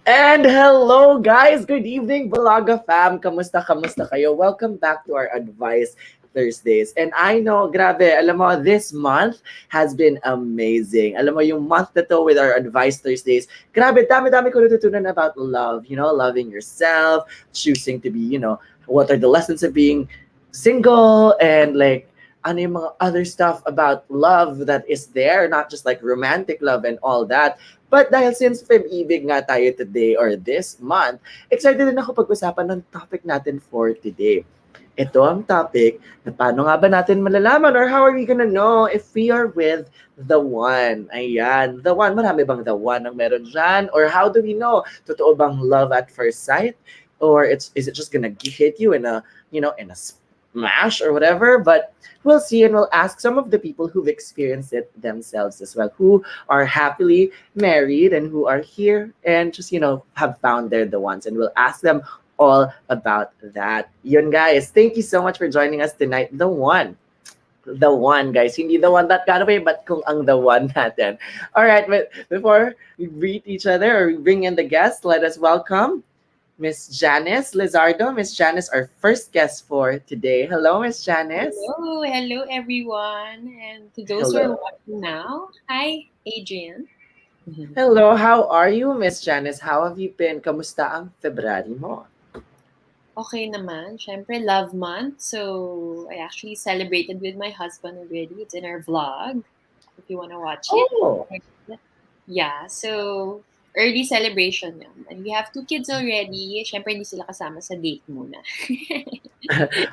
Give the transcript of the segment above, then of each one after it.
And hello guys, good evening Balaga fam. Kamusta kayo? Welcome back to our Advice Thursdays. And I know, grabe, alam mo, this month has been amazing. Alam mo, yung month na to with our Advice Thursdays, grabe, dami-dami ko natutunan about love, loving yourself, choosing to be, what are the lessons of being single and like ano yung mga other stuff about love that is there, not just like romantic love and all that. But dahil since Feb-ibig nga tayo today or this month, excited din ako pag-usapan ng topic natin for today. Ito ang topic na paano nga ba natin malalaman or how are we gonna know if we are with the one? Ayan, the one. Marami bang the one ang meron dyan? Or how do we know? Totoo bang love at first sight? Or is it just gonna hit you in a smash or whatever? But we'll see and we'll ask some of the people who've experienced it themselves as well, who are happily married and who are here and just, have found they're the ones. And we'll ask them all about that. Yun guys, thank you so much for joining us tonight. The one. The one, guys. Hindi the one that got away, but kung ang the one natin. All right, but before we greet each other or we bring in the guests, let us welcome Miss Janice Lizardo. Miss Janice, our first guest for today. Hello, Miss Janice. Hello everyone. And to those who are Hello. watching now, hi Adrian. Hello, how are you, Miss Janice? How have you been? Kamusta ang February mo? Okay naman, syempre love month. So I actually celebrated with my husband already. It's in our vlog if you want to watch it. Oh, Yeah, so early celebration yan. And we have 2 kids already. Syempre hindi sila kasama sa date muna.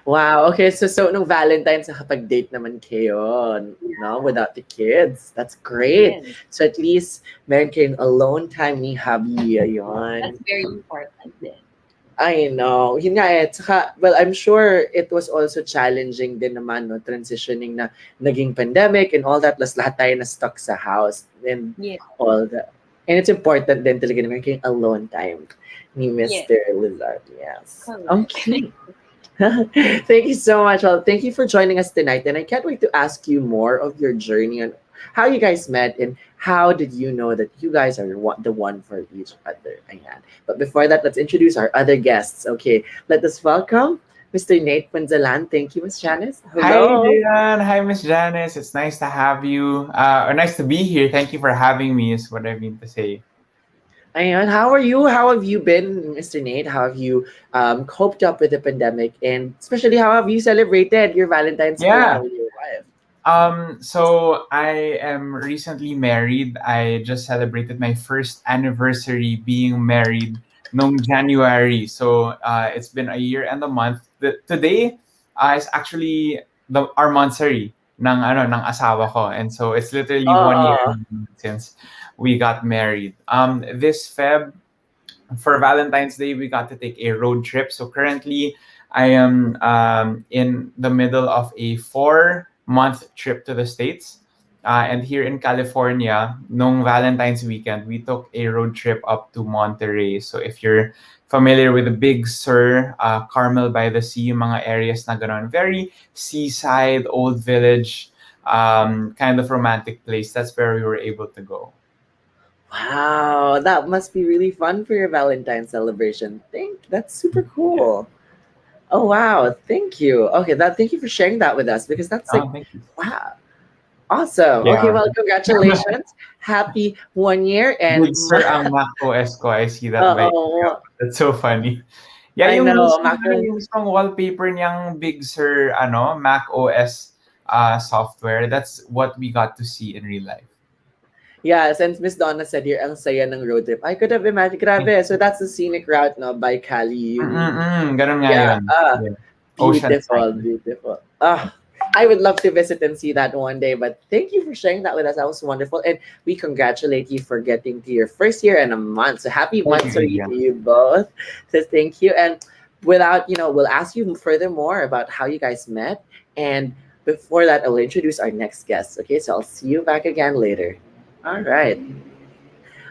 wow. Okay, so nung Valentine's nakapag-date naman kayo, no? Without the kids. That's great. Yes, So at least meron kayong alone time ni hubby. Ayun. that's very important din. I know. Yun nga eh. Tsaka, well, I'm sure it was also challenging din naman, no? Transitioning na naging pandemic and all that. Plus lahat tayo na stuck sa house and Yeah. all that. And it's important din talaga na meron kayong alone time ni Mr. Lizard. Yes. Correct. Okay. Thank you so much. Well, thank you for joining us tonight. And I can't wait to ask you more of your journey on how you guys met and how did you know that you guys are the one for each other. Ayan. But before that, let's introduce our other guests. Okay, let us welcome Mr. Nate Punzalan. Thank you, Miss Janice. Hi, Hello. Adrian. Hi, Miss Janice. It's nice to have you. Or nice to be here. Thank you for having me, is what I mean to say. Ayan, how are you? How have you been, Mr. Nate? How have you coped up with the pandemic? And especially, how have you celebrated your Valentine's Day Yeah. with your wife? So I am recently married. I just celebrated my first anniversary being married nung January. So it's been a year and a month. Today is actually our monthsary ng asawa ko. And so it's literally 1 year Oh, since we got married. This Feb for Valentine's Day, we got to take a road trip. So currently, I am in the middle of a 4-month trip to the States. And here in California, nung Valentine's weekend, we took a road trip up to Monterey. So if you're familiar with the Big Sur, Carmel by the Sea, yung mga areas na ganon, very seaside, old village, kind of romantic place. That's where we were able to go. wow, that must be really fun for your Valentine's celebration. That's super cool. Oh wow, thank you. Okay, thank you for sharing that with us because that's like Oh, thank you. wow, awesome. Okay, Yeah. well, congratulations. Happy 1 year and Big Sir ang Mac OS ko. I see that by oh, That's so funny. Yeah, I yung know, mismo, Mako. yung mismong wallpaper niyang Big Sur Mac OS software. That's what we got to see in real life. Yeah, since Miss Donna said here, ang saya ng road trip. I could have imagined, grabe. So that's the scenic route, no, by Cali Uni. Ganun nga Yeah, yun. Yeah. beautiful, Oceanside. beautiful. I would love to visit and see that one day. But thank you for sharing that with us. That was wonderful, and we congratulate you for getting to your first year and a month. So happy Thank months you, to Adrian. you both. So thank you. And without, we'll ask you furthermore about how you guys met. And before that, I'll introduce our next guest. Okay, so I'll see you back again later. All right.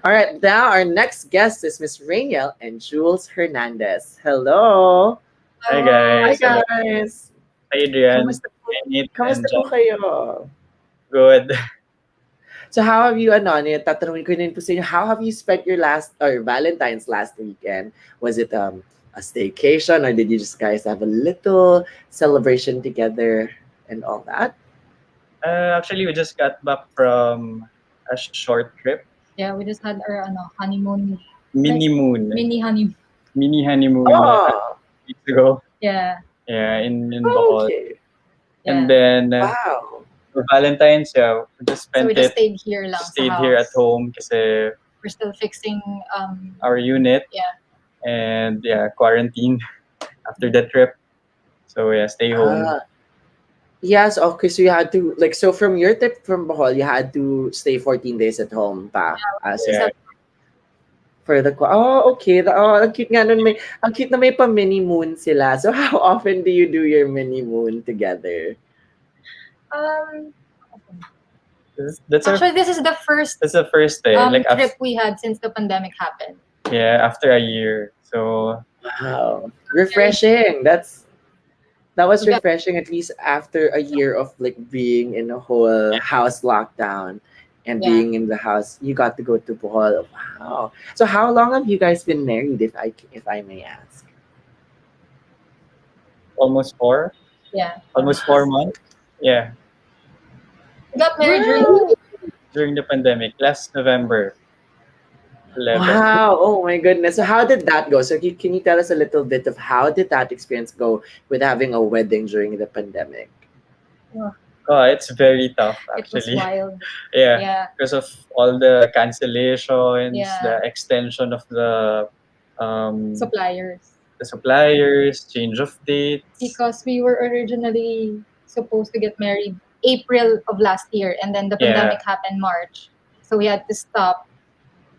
All right, now our next guest is Miss Raniel and Jules Hernandez. Hello. Hi Hi guys. Hello. guys. Hi Adrian. Kamusta po, Hi Nate kamusta and po John. kayo? Good. So how have you, tatanungin ko din po sa inyo, how have you spent your last, or Valentine's last weekend? Was it a staycation, or did you just guys have a little celebration together and all that? Actually, we just got back from a short trip. Yeah, we just had our honeymoon, Mini moon. mini honeymoon. Mini honeymoon Oh, weeks ago. Yeah, Yeah, in Bohol. okay. yeah. And then Wow. for Valentine's, yeah, we just So spent we just it. stayed here lang sa Stayed house. here at home kasi We're still fixing our unit. Yeah. And yeah, quarantine after the trip. So yeah, stay home. Yes, okay, so you had to, like, so from your trip from Bohol, you had to stay 14 days at home pa. Yeah. For the, okay. Ang cute nga nun, ang cute na may pa-mini moon sila. So how often do you do your mini moon together? That's our, actually this is the first that's the first day. Like trip we had since the pandemic happened. yeah, after a year. So Wow. Refreshing. That was Yeah. refreshing, at least after a year of like being in a whole house lockdown and Yeah. being in the house. You got to go to Bohol. Wow. So how long have you guys been married, if I may ask? almost Yeah. almost 4 months. Yeah, We got married during the pandemic, last November 11. Wow. Oh my goodness. So how did that go? So can you tell us a little bit of how did that experience go with having a wedding during the pandemic? Oh, it's very tough It was actually. wild. Yeah, Yeah. because of all the cancellations, Yeah. the extension of the Suppliers. suppliers, change of dates. Because we were originally supposed to get married April of last year, and then the Yeah. pandemic happened March. So we had to stop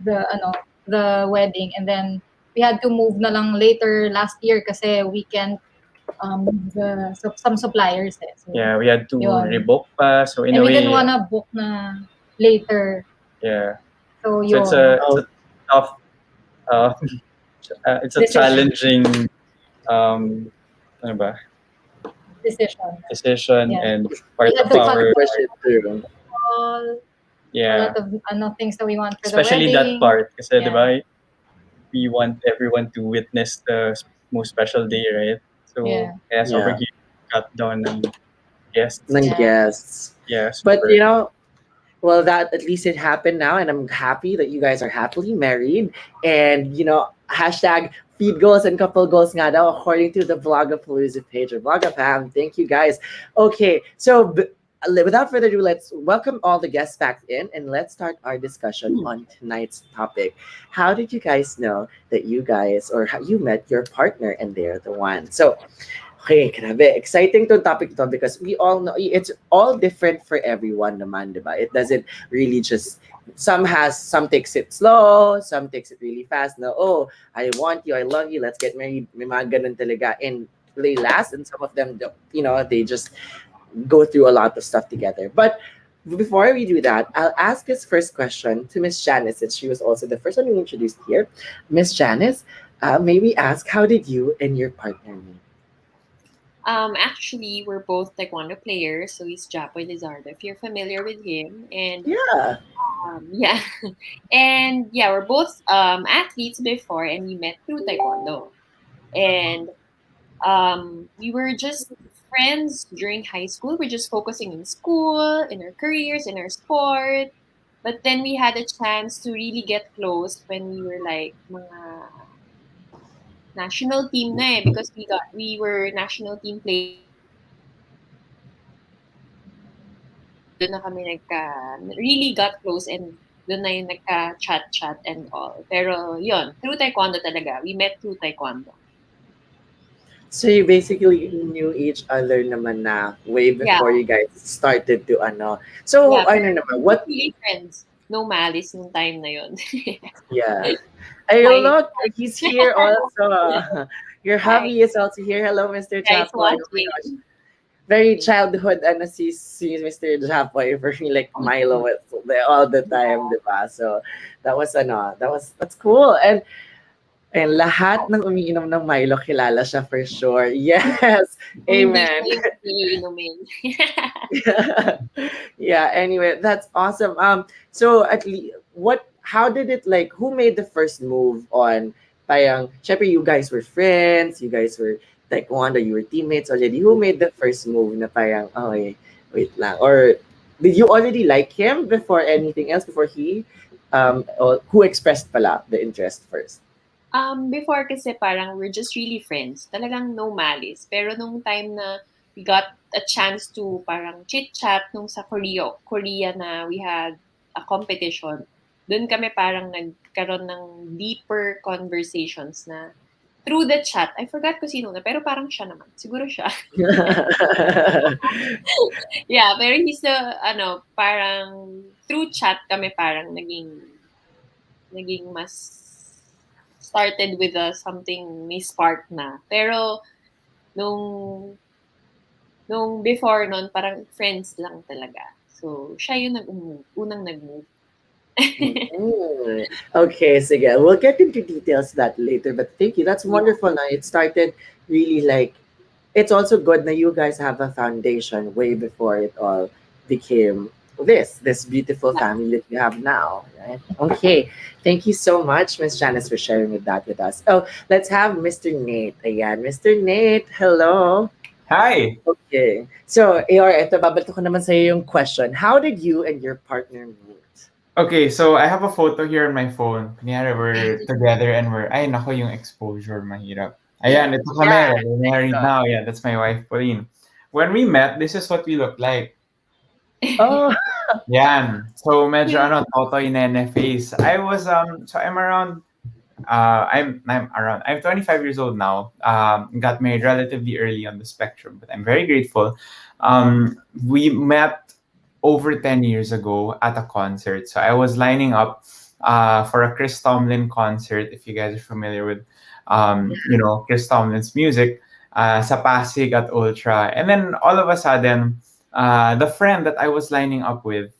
the wedding, and then we had to move na lang later last year kasi we can't some suppliers So, Yeah, we had to Yun. rebook pa. So in and a we way, didn't wanna book na later. yeah. So So yun. it's a tough, it's a Decision. challenging, ano ba, decision Yeah. and part We had of to our, Push it through. a yeah, lot of things that we want for especially the that wedding. part. Kasi, Yeah. di ba, we want everyone to witness the most special day, right? So, Yeah. kaya sobrang Yeah. cut down ng guests. Ng Yeah. guests. Yeah, But super. well, that at least it happened now, and I'm happy that you guys are happily married. And hashtag feed goals and couple goals nga daw, according to the Vlogapalooza page or Vlogapam. Thank you guys. Okay, so without further ado, let's welcome all the guests back in, and let's start our discussion on tonight's topic. How did you guys know that you guys, or how you met your partner and they're the one? So, okay, grabe. Exciting tong topic to because we all know it's all different for everyone naman, diba? It doesn't really just, some takes it slow, some takes it really fast. No, oh, I want you, I love you, let's get married. May mga ganun talaga. And they last, and some of them don't, they just go through a lot of stuff together. But before we do that, I'll ask this first question to Miss Janice, since she was also the first one we introduced here. Miss Janice, may we ask, how did you and your partner meet? Actually, we're both taekwondo players. So he's Japoy Lizardo, if you're familiar with him. And Yeah. yeah, and yeah, we're both athletes before, and we met through taekwondo. And we were just friends during high school. We're just focusing in school, in our careers, in our sport. But then we had a chance to really get close when we were like mga national team na because we were national team players. Doon na kami really got close, and doon na yung nagka-chat and all. Pero yun, through taekwondo talaga. We met through taekwondo. So you basically knew each other naman na way before you guys started to So Yeah, ano naman, what? Really friends. No malice nung time na yun. Yeah. Ay, Hi. look, he's here also. Your hubby is also here. Hello, Mr. Guys Chapoy. Oh my watching. gosh. Very childhood si Mr. Chapoy for me, like Milo all the time, diba? So that's cool. And lahat ng umiinom ng Milo kilala siya for sure. Yes. Amen. Hindi siya yung iinumin. Yeah, anyway, that's awesome. So at least what how did it like who made the first move on parang syempre you guys were friends, you guys were taekwondo, you were teammates already. Who made the first move na parang okay, wait lang. Or did you already like him before anything else before he or who expressed pala the interest first? Before kasi parang we're just really friends. Talagang no malice. Pero nung time na we got a chance to parang chit-chat nung sa Korea na we had a competition, dun kami parang nagkaroon ng deeper conversations na through the chat. I forgot ko sino na, pero parang siya naman. Siguro siya. Yeah, pero he's the, parang through chat kami parang naging mas started with something may spark na. Pero nung before nun, parang friends lang talaga. So, siya yung unang nag-move. Mm. Okay, sige. We'll get into details of that later, but thank you. That's Yeah. wonderful na it started really like it's also good that you guys have a foundation way before it all became this beautiful Yeah. family that you have now, right? Okay. Thank you so much, Miss Janice, for sharing with that with us. Oh, let's have Mr. Nate. Ayan, Mr. Nate, hello. Hi. Okay. So, AR, ito, babalto ko naman sa'yo yung question. How did you and your partner meet? Okay, so I have a photo here on my phone. Kunyari, we're together and ay, nako, yung exposure, mahirap. Ayan, ito kami. Yeah, We're married now. Yeah, that's my wife, Pauline. When we met, this is what we looked like. Oh, Yan. So, medyo, totoy nene face. So I'm around, I'm 25 years old now. Got married relatively early on the spectrum, but I'm very grateful. We met over 10 years ago at a concert. So I was lining up for a Chris Tomlin concert, if you guys are familiar with, Chris Tomlin's music, sa Pasig at Ultra. And then all of a sudden, the friend that I was lining up with,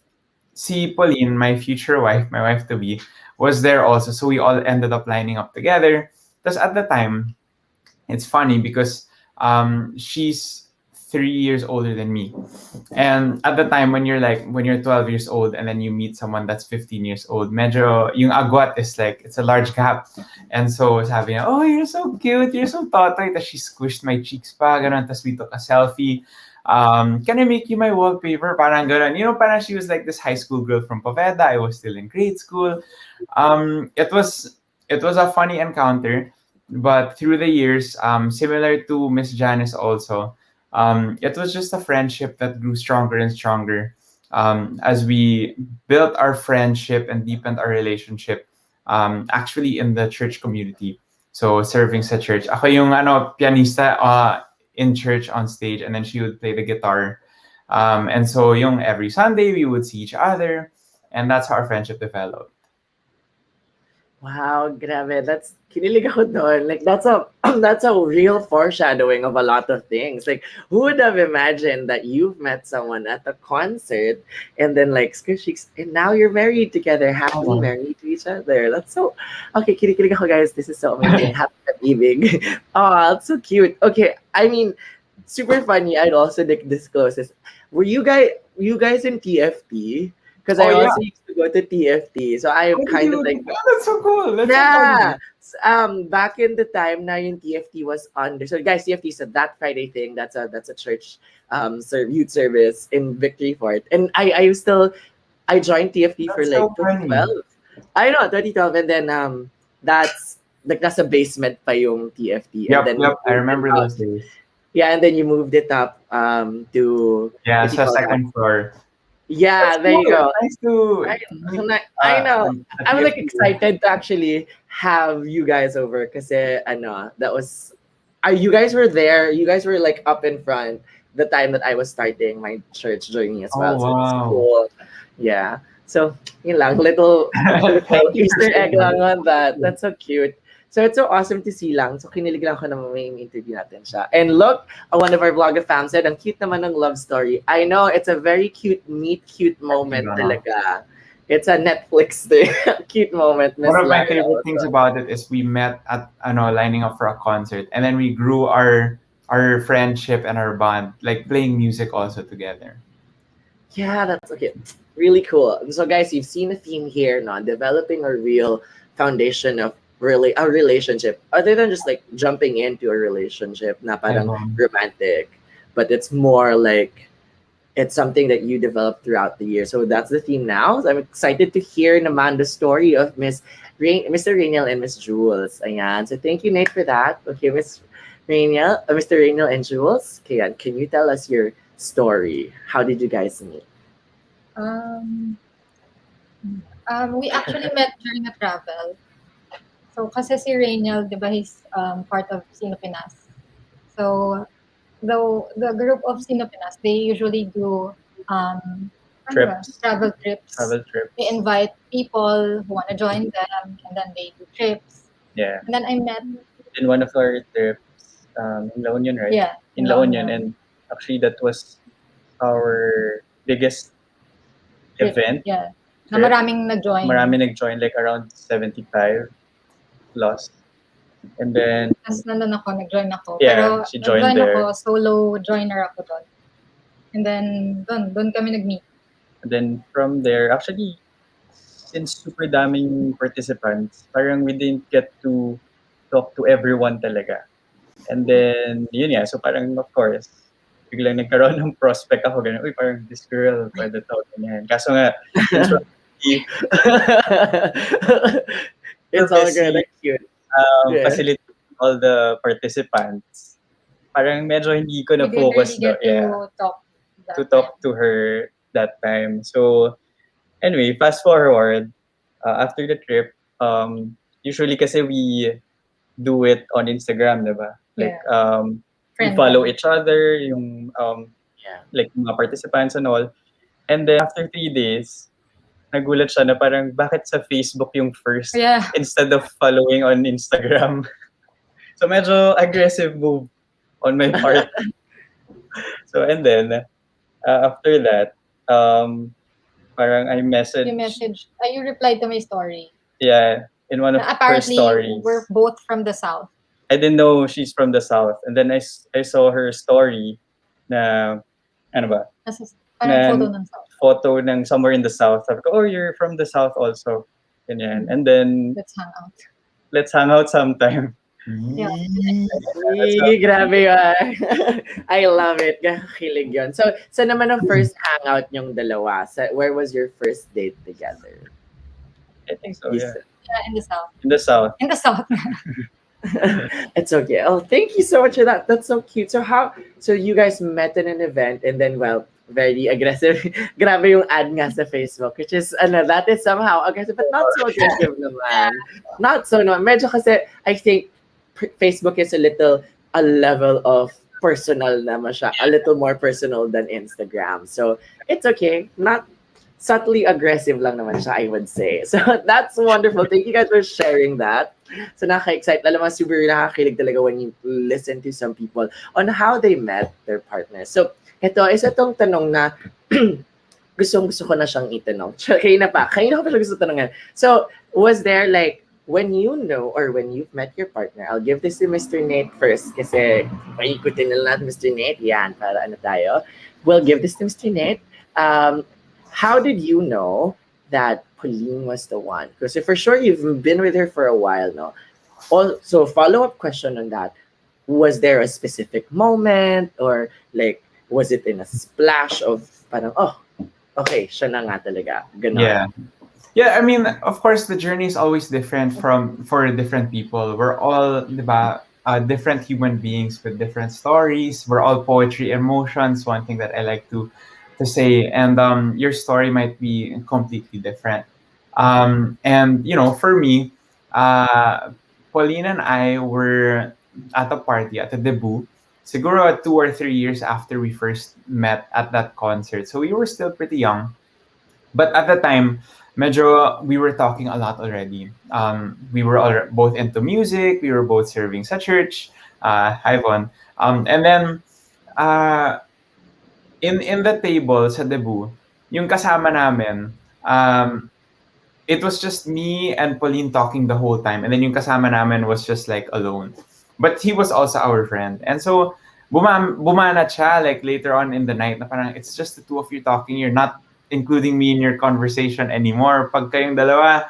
si Pauline, my future wife, my wife to be, was there also. So we all ended up lining up together. Because at the time, it's funny because she's 3 years older than me. And at the time when you're 12 years old and then you meet someone that's 15 years old, medyo yung agwat is like it's a large gap. And so sabi niya, "Oh, you're so cute, you're so totoy." Tapos she squished my cheeks pa, ganun. Tapos we took a selfie. Can I make you my wallpaper? Parang ganun. Parang she was like this high school girl from Poveda. I was still in grade school. It was a funny encounter, but through the years, similar to Miss Janice also, it was just a friendship that grew stronger and stronger as we built our friendship and deepened our relationship. Actually, in the church community, so serving sa church. Ako yung pianista in church on stage, and then she would play the guitar. And so yung every Sunday we would see each other, and that's how our friendship developed. wow, grabe. That's kinilig ako doon. Like that's a that's a real foreshadowing of a lot of things. Like who would have imagined that you've met someone at a concert and then like squishies and now you're married together, happily Oh. married to each other. That's so okay, kinikilig ako guys. This is so amazing. Happy pag-ibig. Oh, that's so cute. Okay, I mean, super funny. I'd also disclose this. Were you guys in TFT? Because I Oh, yeah. also used to go to TFT. So I am kind of like That's so cool. That's so yeah. funny. Back in the time na yung TFT was under. So guys, TFT is that Friday thing. That's a church youth service in Victory Fort. And I joined TFT for That's like so funny. 2012. I know 2012 and then that's like nasa basement pa yung TFT. And then Yep. I you moved remember it up. those days. Yeah, and then you moved it up to Yeah, what do you sa call that? second floor. Yeah, That's there you cool. go. Nice to I, meet, I know. at I'm like TFT. excited to actually have you guys over kasi that was you guys were there. You guys were like up in front the time that I was starting my church journey as well. Oh, So it's wow. cool. Yeah. So yun lang, little Thank you for Easter egg sharing lang that. on that. That's so cute. So it's so awesome to see lang. So kinilig lang ko na may interview natin siya. And look, one of our vlogger fans said, ang cute naman ng love story. I know, it's a very cute, meet cute moment Diba? talaga. It's a Netflix thing. Cute moment, Miss One of my Lara. favorite things about it is we met at lining up for a concert, and then we grew our friendship and our bond, like playing music also together. Yeah, that's okay. Really cool. And so, guys, you've seen a theme here, no, developing a real foundation of really a relationship, other than just like jumping into a relationship, na parang Ewan. romantic, but it's more like it's something that you develop throughout the year. So that's the theme now. So I'm excited to hear naman the story of Mr. Raniel and Miss Jules. Ayan. So thank you, Nate, for that. Okay, Miss Raniel, Mr. Raniel and Jules. Okay, can you tell us your story? How did you guys meet? Um, we actually met during a travel. So, kasi si Raniel, di ba, he's part of Sino Pinas. So, the group of Sino Pinas, they usually do ano ba, Trips, travel trips. travel They trips. invite people who want to join them, and then they do trips. Yeah. And then I met, In one of our trips, in La Union, right? yeah, In in La La Union, Union. and actually that was our biggest Trip, event yeah. Na trip. maraming nag-join. Marami nag-join, like around 75 plus. And then, Tapos nandun ako, nag-join ako. yeah, Pero she joined nag-join ako, there. solo joiner ako doon. And then, doon kami nag-meet. And then from there, actually, since super daming participants, parang we didn't get to talk to everyone talaga. And then, yun yeah, so parang of course, biglang nagkaroon ng prospect ako, ganun, uy, parang this girl, pwede to, ganyan. Kaso nga, since we're busy, we're It's all good. busy Like cute. Yeah. facilitating all the participants, parang medyo hindi ko We didn't na-focus really get yeah, to talk that to talk to her that time. So, anyway, fast forward, after the trip, usually kasi we do it on Instagram, diba? Like, we Friend follow lang. each other, yung, Yeah. like, mga participants and all. And then, after 3 days, nagulat siya na parang, bakit sa Facebook yung first Yeah. instead of following on Instagram? So, medyo aggressive move on my part. So, and then, after that, parang I You messaged, you replied to my story. yeah, in one of Na her apparently, stories. we're both from the South. I didn't know she's from the South. And then I saw her story na, ano ba, Tapos, parang na photo ng South. photo ng somewhere in the South. Sabi ko, oh, you're from the South also. Ganyan. And then, Let's hang out. let's hang out sometime. Yeah. Yee, grabe yun. I love it. Kilig yun. So naman ang first hangout yung dalawa. Where was your first date together? I think so, You yeah. said- Yeah, in the South. In the South. In the South. It's okay. Oh, thank you so much for that. That's so cute. So you guys met in an event and then, well, very aggressive. Grabe yung ad nga sa Facebook, which is, that is somehow aggressive, but not so aggressive naman. Not so, no. Medyo kasi, I think, Facebook is a level of personal naman siya. A little more personal than Instagram. So, it's okay. Not subtly aggressive lang naman siya, I would say. So, that's wonderful. Thank you guys for sharing that. So, nakaka-excite. Alam mo, super nakakakilig talaga when you listen to some people on how they met their partners. So, ito, isa tong tanong na gusto ko na siyang itanong. Kayo na ko pa siya gusto tanongan. So, was there like, when you know or when you've met your partner, I'll give this to Mr. Nate first kasi paikutin na lang natin Mr. Nate. Yan, para ano tayo. We'll give this to Mr. Nate. How did you know that Pauline was the one? Because for sure you've been with her for a while, no? Also, follow-up question on that. Was there a specific moment or like, was it in a splash of parang, oh, okay, siya na nga talaga. Ganon. Yeah. Yeah, I mean, of course, the journey is always different for different people. We're all, diba, different human beings with different stories. We're all poetry, emotions. One thing that I like to say, and your story might be completely different. And for me, Pauline and I were at a party at a debut. Siguro 2 or 3 years after we first met at that concert. So we were still pretty young. But at the time, medyo we were talking a lot already. We were both into music. We were both serving sa church. Hi, Von. And then, in the table sa debut, yung kasama namin, it was just me and Pauline talking the whole time. And then yung kasama namin was just like alone. But he was also our friend. And so, bumanat siya like later on in the night na parang it's just the two of you talking, you're not including me in your conversation anymore. Pag kayong dalawa,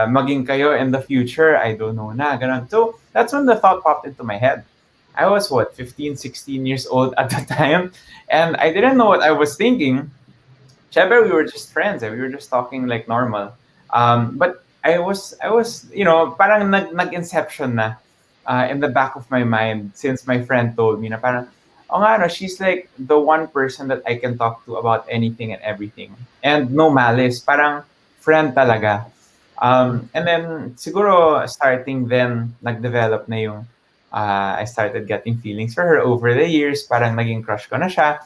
maging kayo in the future, I don't know na, ganun. So, that's when the thought popped into my head. I was what, 15, 16 years old at the time, and I didn't know what I was thinking. Syempre, we were just friends. We were just talking like normal. But I was, parang nag-inception na in the back of my mind since my friend told me na parang, oh nga, no, she's like the one person that I can talk to about anything and everything. And no malice. Parang friend talaga. And then, siguro, starting then, nag-develop na yung, I started getting feelings for her over the years. Parang naging crush ko na siya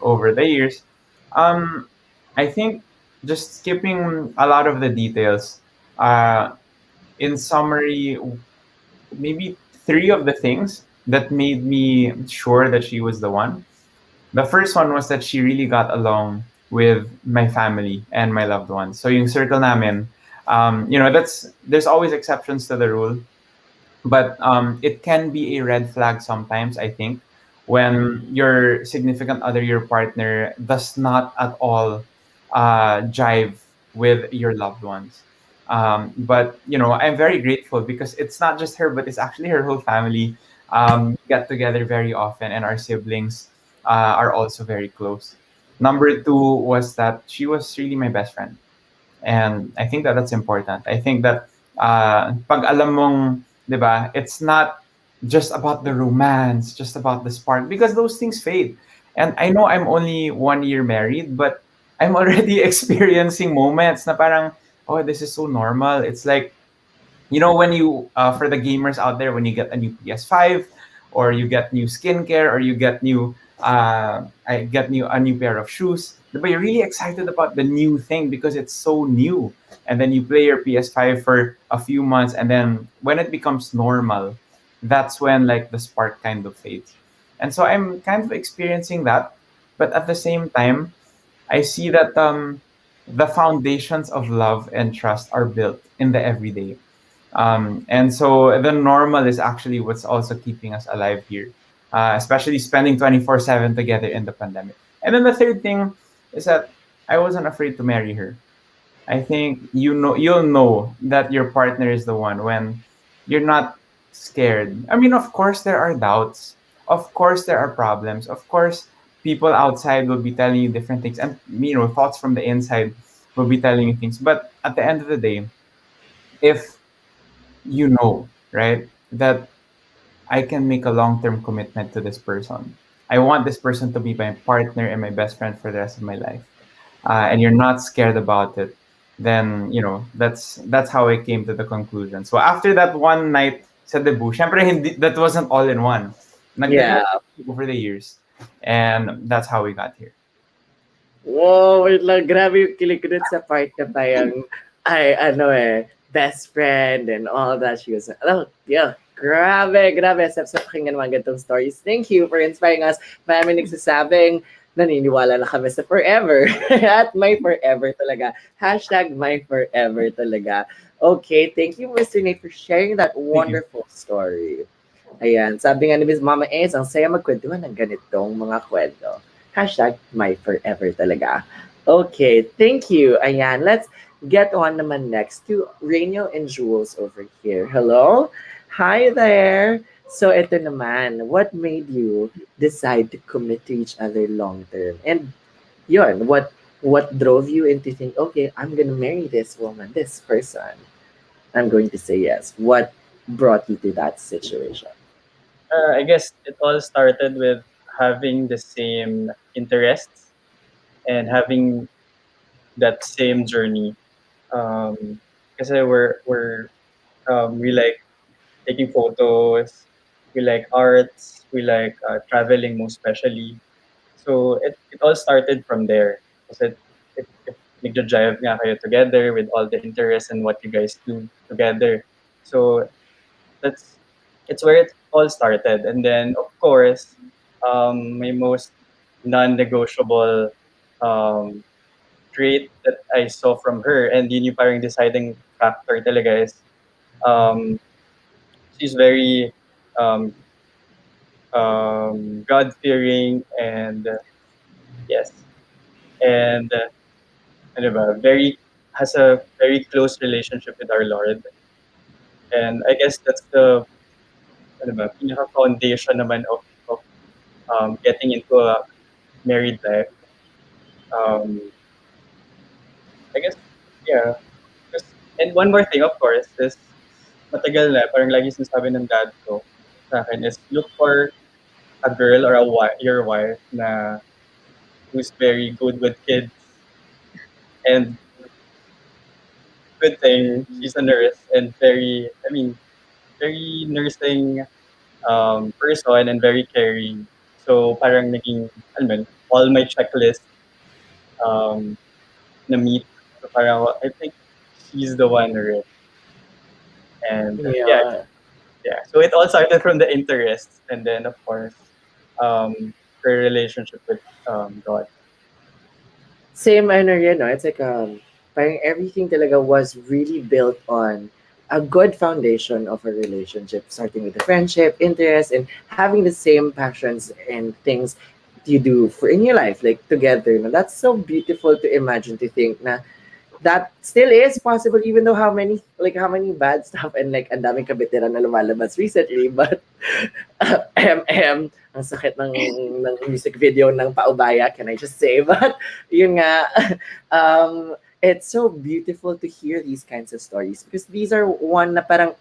over the years. Um, I think just skipping a lot of the details. Uh, in summary, maybe three of the things that made me sure that she was the one. The first one was that she really got along with my family and my loved ones. So yung circle namin, that's there's always exceptions to the rule, but it can be a red flag sometimes, I think, when your significant other, your partner, does not at all jive with your loved ones. But I'm very grateful because it's not just her, but it's actually her whole family. We get together very often, and our siblings are also very close. Number two was that she was really my best friend, and I think that that's important. I think that pag alam mong, 'di ba, it's not just about the romance, just about the spark, because those things fade. And I know I'm only 1 year married, but I'm already experiencing moments na parang, oh, this is so normal. It's like, when you for the gamers out there, when you get a new PS5, or you get new skincare, or you get I get a new pair of shoes, but you're really excited about the new thing because it's so new. And then you play your PS5 for a few months, and then when it becomes normal, that's when like the spark kind of fades. And so I'm kind of experiencing that, but at the same time, I see that the foundations of love and trust are built in the everyday. And so the normal is actually what's also keeping us alive here, especially spending 24/7 together in the pandemic. And then the third thing is that I wasn't afraid to marry her. I think you'll know that your partner is the one when you're not scared. I mean, of course there are doubts. Of course there are problems. Of course people outside will be telling you different things, and thoughts from the inside will be telling you things. But at the end of the day, if right, that I can make a long term commitment to this person. I want this person to be my partner and my best friend for the rest of my life. And you're not scared about it, then that's how I came to the conclusion. So after that one night sa debut, syempre that wasn't all in one. Yeah. Nag-develop over the years, and that's how we got here. Wow, wait lang. Grabe yung kilig ko dun sa part na parang, best friend and all that. She was, oh, yeah. Grabe. Sa pakinggan mga ganitong stories. Thank you for inspiring us. Marami nagsasabing, naniniwala na kami sa forever. At my forever talaga. Hashtag my forever talaga. Okay, thank you, Mr. Nate, for sharing that wonderful story. Ayan, sabi nga ni Miss Mama Ace, ang saya magkwentuhan ng ganitong mga kwento. Hashtag my forever talaga. Okay, thank you. Ayan, let's get on naman next to Raniel and Jules over here. Hello? Hi there. So ito naman, what made you decide to commit to each other long term? And yun, what drove you into think, okay, I'm gonna marry this woman, this person. I'm going to say yes. What brought you to that situation? I guess it all started with having the same interests and having that same journey. Kasi we like taking photos, we like arts, we like traveling most especially. So it all started from there. Kasi it nagja-jive nga kayo together with all the interests and what you guys do together. So that's it's where it all started. And then of course, my most non-negotiable um, trait that I saw from her, and yun yung parang deciding factor talaga is um, she's very um, God fearing, and yes, and ano ba, very has a very close relationship with our Lord. And I guess that's the ano ba, pinaka foundation naman of getting into a married life. Um, I guess yeah. 'Cause- and one more thing, of course, is matagal na, parang lagi sinasabi ng dad ko sa akin is look for a girl or your wife na who's very good with kids, and good thing she's a nurse and very, I mean, very nursing person and very caring. So parang naging, alam mo yun, all my checklist um, na meet. So parang I think she's the one already. And yeah, Yeah. yeah. So it all started from the interests, and then of course, her relationship with God. Same ano rin, no? It's like, parang everything talaga was really built on a good foundation of a relationship, starting with the friendship, interest, and having the same passions and things you do for in your life, like together. No? That's so beautiful to imagine, to think na that still is possible, even though how many bad stuff and like ang daming kabitiran na lumalabas recently, but ang sakit ng music video ng Paubaya, can I just say? But yun nga, it's so beautiful to hear these kinds of stories, because these are one na parang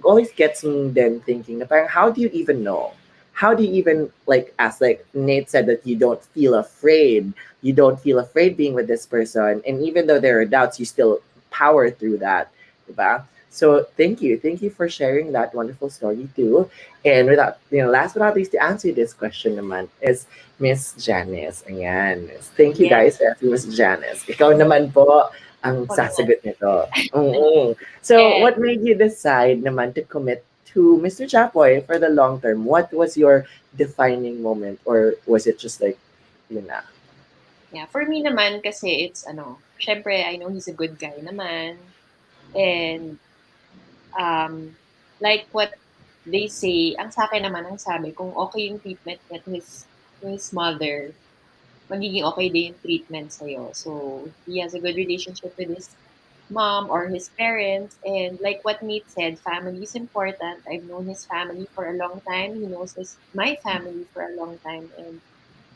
always gets me then thinking na parang how do you even know? How do you even, like, as like Nate said, that you don't feel afraid? You don't feel afraid being with this person, and even though there are doubts, you still power through that, diba? So thank you for sharing that wonderful story too. And without, last but not least, to answer this question naman is Miss Janice. Ayan. Thank you Yes, guys for asking Miss Janice. Ikaw naman po ang ako naman. sasagot nito. Oo. So, And what made you decide naman to commit to Mr. Chapoy for the long term? What was your defining moment, or was it just like, yun na? yeah, for me naman kasi it's syempre I know he's a good guy naman. And like what they say, ang sa akin naman ang sabi, kung okay yung treatment niya to his mother, magiging okay din yung treatment sa'yo. So, he has a good relationship with his mom or his parents. And like what Nate said, family is important. I've known his family for a long time. He knows my family for a long time. And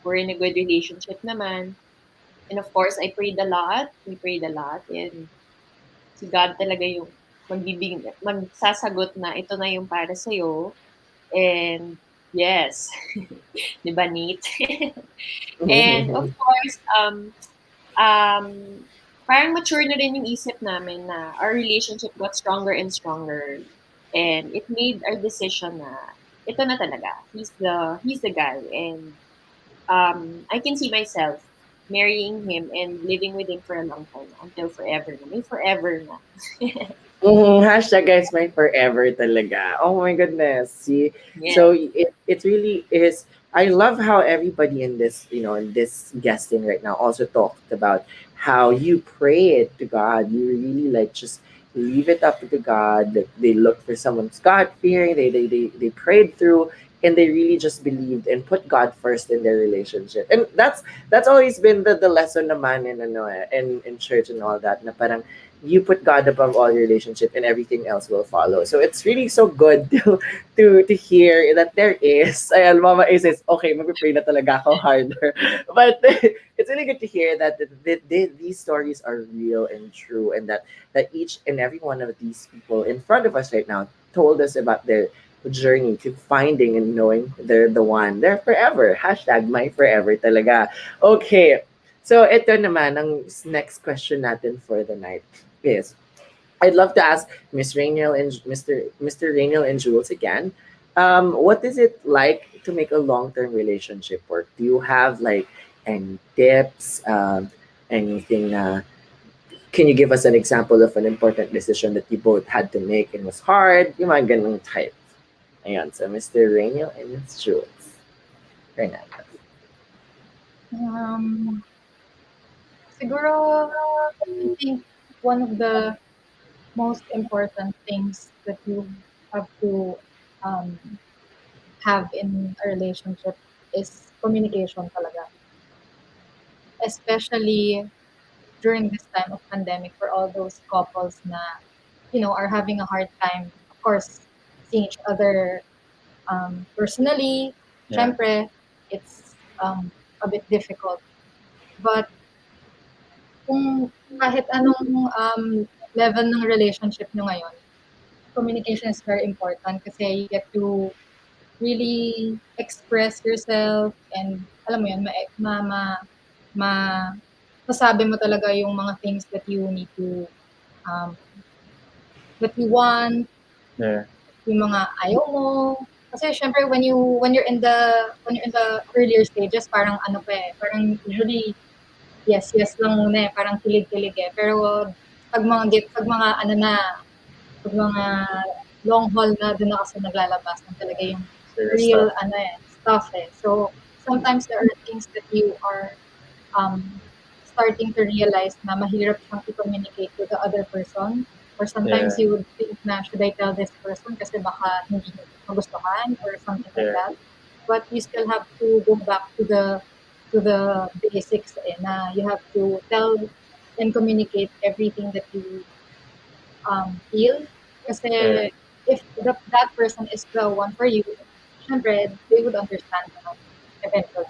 we're in a good relationship naman. And of course, I prayed a lot. We prayed a lot. And si God talaga yung magsasagot na ito na yung para sa'yo. And yes, di ba, Nate? And of course, um, parang mature na rin yung isip namin na our relationship got stronger and stronger. And it made our decision na ito na talaga. He's the guy. And I can see myself marrying him and living with him for a long time until forever na. May forever na. Hashtag guys, my forever talaga. Oh my goodness. See, Yes. so it really is. I love how everybody in this guesting right now also talked about how you pray it to God. You really like just leave it up to God. Like, they looked for someone's God fearing. They prayed through, and they really just believed and put God first in their relationship. And that's always been the lesson naman in church and all that. Na parang you put God above all your relationship, and everything else will follow. So it's really so good to hear that there is. Ayan, Mama A says, okay, mag-pray na talaga ako harder. But it's really good to hear that these stories are real and true, and that each and every one of these people in front of us right now told us about their journey to finding and knowing they're the one. They're forever. Hashtag my forever talaga. Okay. So, ito naman, ang next question natin for the night is, I'd love to ask Miss Raniel and Mr. Raniel and Jules again. What is it like to make a long-term relationship work? Do you have like any tips? Anything? Can you give us an example of an important decision that you both had to make and was hard? Yung mga ganung type. Ayan, so Mr. Raniel and Miss Jules. Right now. Um, Siguro, I think one of the most important things that you have to um, have in a relationship is communication talaga. Especially during this time of pandemic for all those couples na, are having a hard time, of course, seeing each other personally. Yeah. Syempre, it's a bit difficult. But kung kahit anong level ng relationship nyo ngayon, communication is very important kasi you get to really express yourself and alam mo yun, ma masabi mo talaga yung mga things that you need to um, that you want, Yeah. yung mga ayaw mo. Kasi syempre when you're in the earlier stages, parang ano pa eh, parang usually yes, yes lang muna eh, parang kilig-kilig eh. Pero pag mga ano na, pag mga long haul na doon na kasi naglalabas ng talaga yung Serious real stuff. ano eh, stuff eh. So sometimes there are things that you are starting to realize na mahirap siyang i-communicate to the other person. Or sometimes Yeah. you would think na, should I tell this person kasi baka hindi niya magustuhan or something like Yeah. that. But you still have to go back to the basics eh, na you have to tell and communicate everything that you feel. Kasi Yeah. if that person is the one for you, syempre, they would understand naman eventually.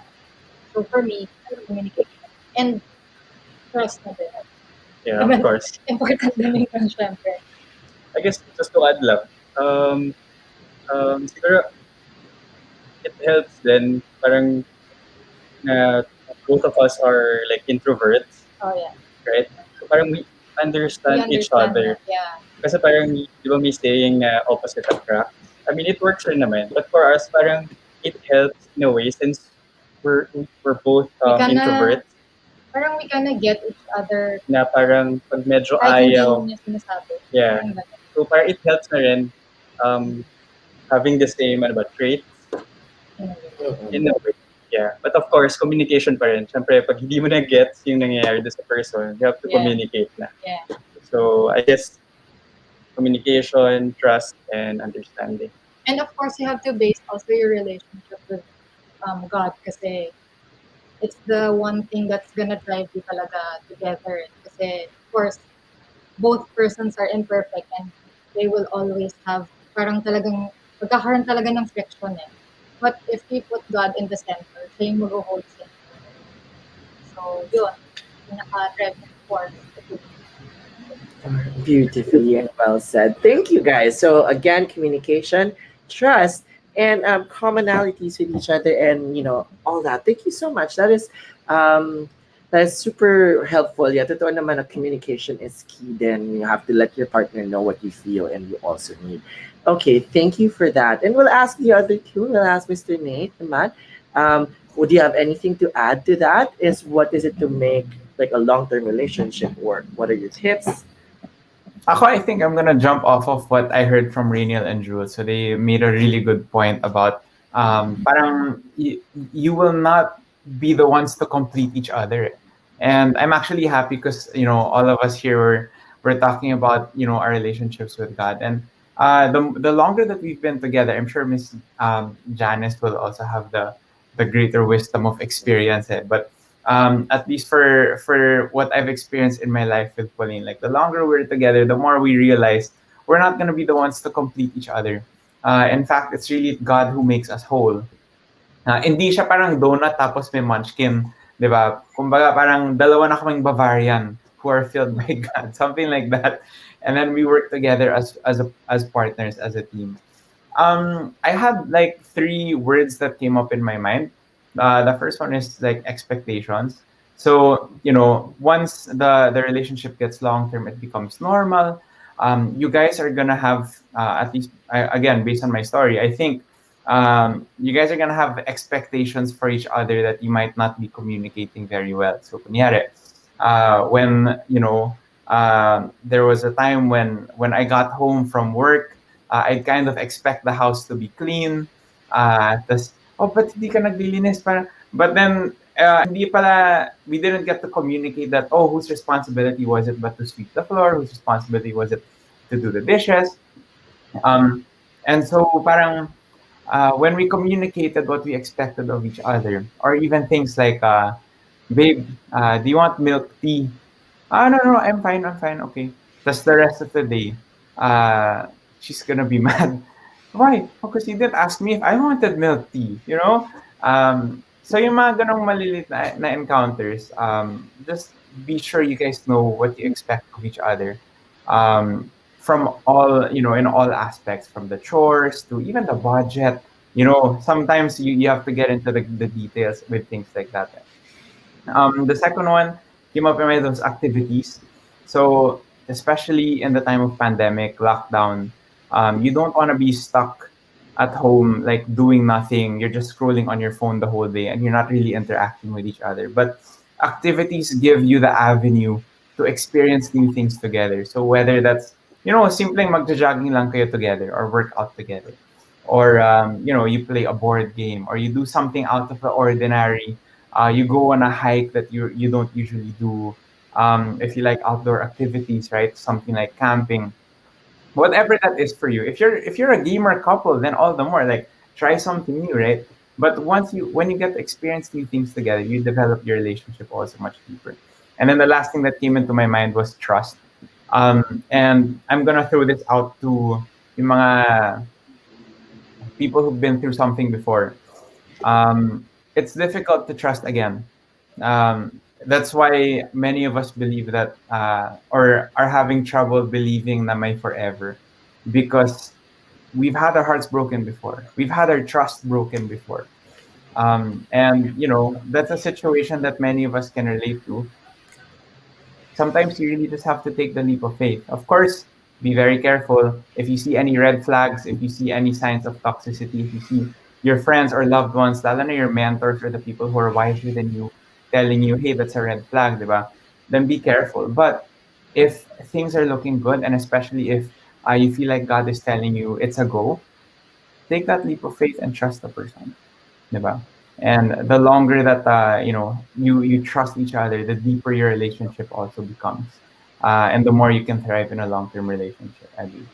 So for me, communication. And trust na din. Yeah, of course. Important din yun, syempre. I guess just to add lang, siguro it helps then parang na both of us are like introverts, Oh yeah. right? So parang we We understand each understand other. that, yeah. Kasi parang, di ba may saying na opposite attract? I mean, it works rin naman. But for us, parang it helps in a way since we're both We kinda, introverts parang we kinda get each other na parang pag medyo kahit hindi ayaw, niya sinasabi. yeah. Parang ganun. So parang it helps na rin having the same ano ba, traits in a way. Yeah. But of course, communication pa rin. Siyempre, pag hindi mo na gets yung nangyayari doon sa person, you have to Yeah. communicate na. Yeah. So I guess communication, trust, and understanding. And of course, you have to base also your relationship with God kasi it's the one thing that's gonna drive you talaga together. Kasi, of course, both persons are imperfect and they will always have parang talagang magkakaroon talaga ng friction eh. But if you put God in the center, siya yung mag-hold sa inyo. So, yun. Pinaka-driving force. Beautifully and well said. Thank you guys. So again, communication, trust, and commonalities with each other, and all that. Thank you so much. That is super helpful. Yeah, totoo naman na communication is key. Then you have to let your partner know what you feel and you also need. Okay, thank you for that. And we'll ask the other two. We'll ask Mr. Nate and Matt. Would you have anything to add to that? What is it to make like a long-term relationship work? What are your tips? Ako, I think I'm gonna jump off of what I heard from Raniel and Jules. So they made a really good point about parang you will not be the ones to complete each other. And I'm actually happy because all of us here we're talking about our relationships with God. And the longer that we've been together, I'm sure Miss Janice will also have the greater wisdom of experience. But at least for what I've experienced in my life with Pauline, like the longer we're together, the more we realize we're not gonna be the ones to complete each other. In fact, it's really God who makes us whole. Hindi siya parang donut tapos may munchkin, di ba? Kumbaga parang dalawa na kaming Bavarian who are filled by God, something like that. And then we work together as partners, as a team. I had like three words that came up in my mind. The first one is like expectations. So once the relationship gets long term, it becomes normal. You guys are gonna have at least again based on my story, I think you guys are gonna have expectations for each other that you might not be communicating very well. So kunyari, when there was a time when I got home from work, I kind of expect the house to be clean. Tas, ba't hindi ka naglilinis? But then, hindi pala, we didn't get to communicate that, whose responsibility was it but to sweep the floor? Whose responsibility was it to do the dishes? And so parang, when we communicated what we expected of each other, or even things like, babe, do you want milk tea? No, no, I'm fine, okay. That's the rest of the day. Uh, she's gonna be mad. Why? Because you didn't ask me if I wanted milk tea, you know? So yung mga ganong malilit na encounters, just be sure you guys know what you expect of each other. From all, in all aspects, from the chores to even the budget. Sometimes you have to get into the details with things like that. The second one came up in those activities. So especially in the time of pandemic lockdown, you don't want to be stuck at home like doing nothing. You're just scrolling on your phone the whole day and you're not really interacting with each other. But activities give you the avenue to experience new things together. So whether that's simpleng magja-jogging lang kayo together or work out together, or you play a board game or you do something out of the ordinary. You go on a hike that you don't usually do. If you like outdoor activities, right? Something like camping, whatever that is for you. If you're a gamer couple, then all the more like try something new, right? But when you get to experience new things together, you develop your relationship also much deeper. And then the last thing that came into my mind was trust. And I'm gonna throw this out to yung mga people who've been through something before. It's difficult to trust again. That's why many of us believe that, or are having trouble believing na may forever, because we've had our hearts broken before. We've had our trust broken before. And that's a situation that many of us can relate to. Sometimes you really just have to take the leap of faith. Of course, be very careful. If you see any red flags, if you see any signs of toxicity, if you see your friends or loved ones, lalo na your mentors or the people who are wiser than you, telling you, hey, that's a red flag, diba? Then be careful. But if things are looking good, and especially if you feel like God is telling you it's a go, take that leap of faith and trust the person, diba? And the longer that you trust each other, the deeper your relationship also becomes, and the more you can thrive in a long-term relationship, I believe.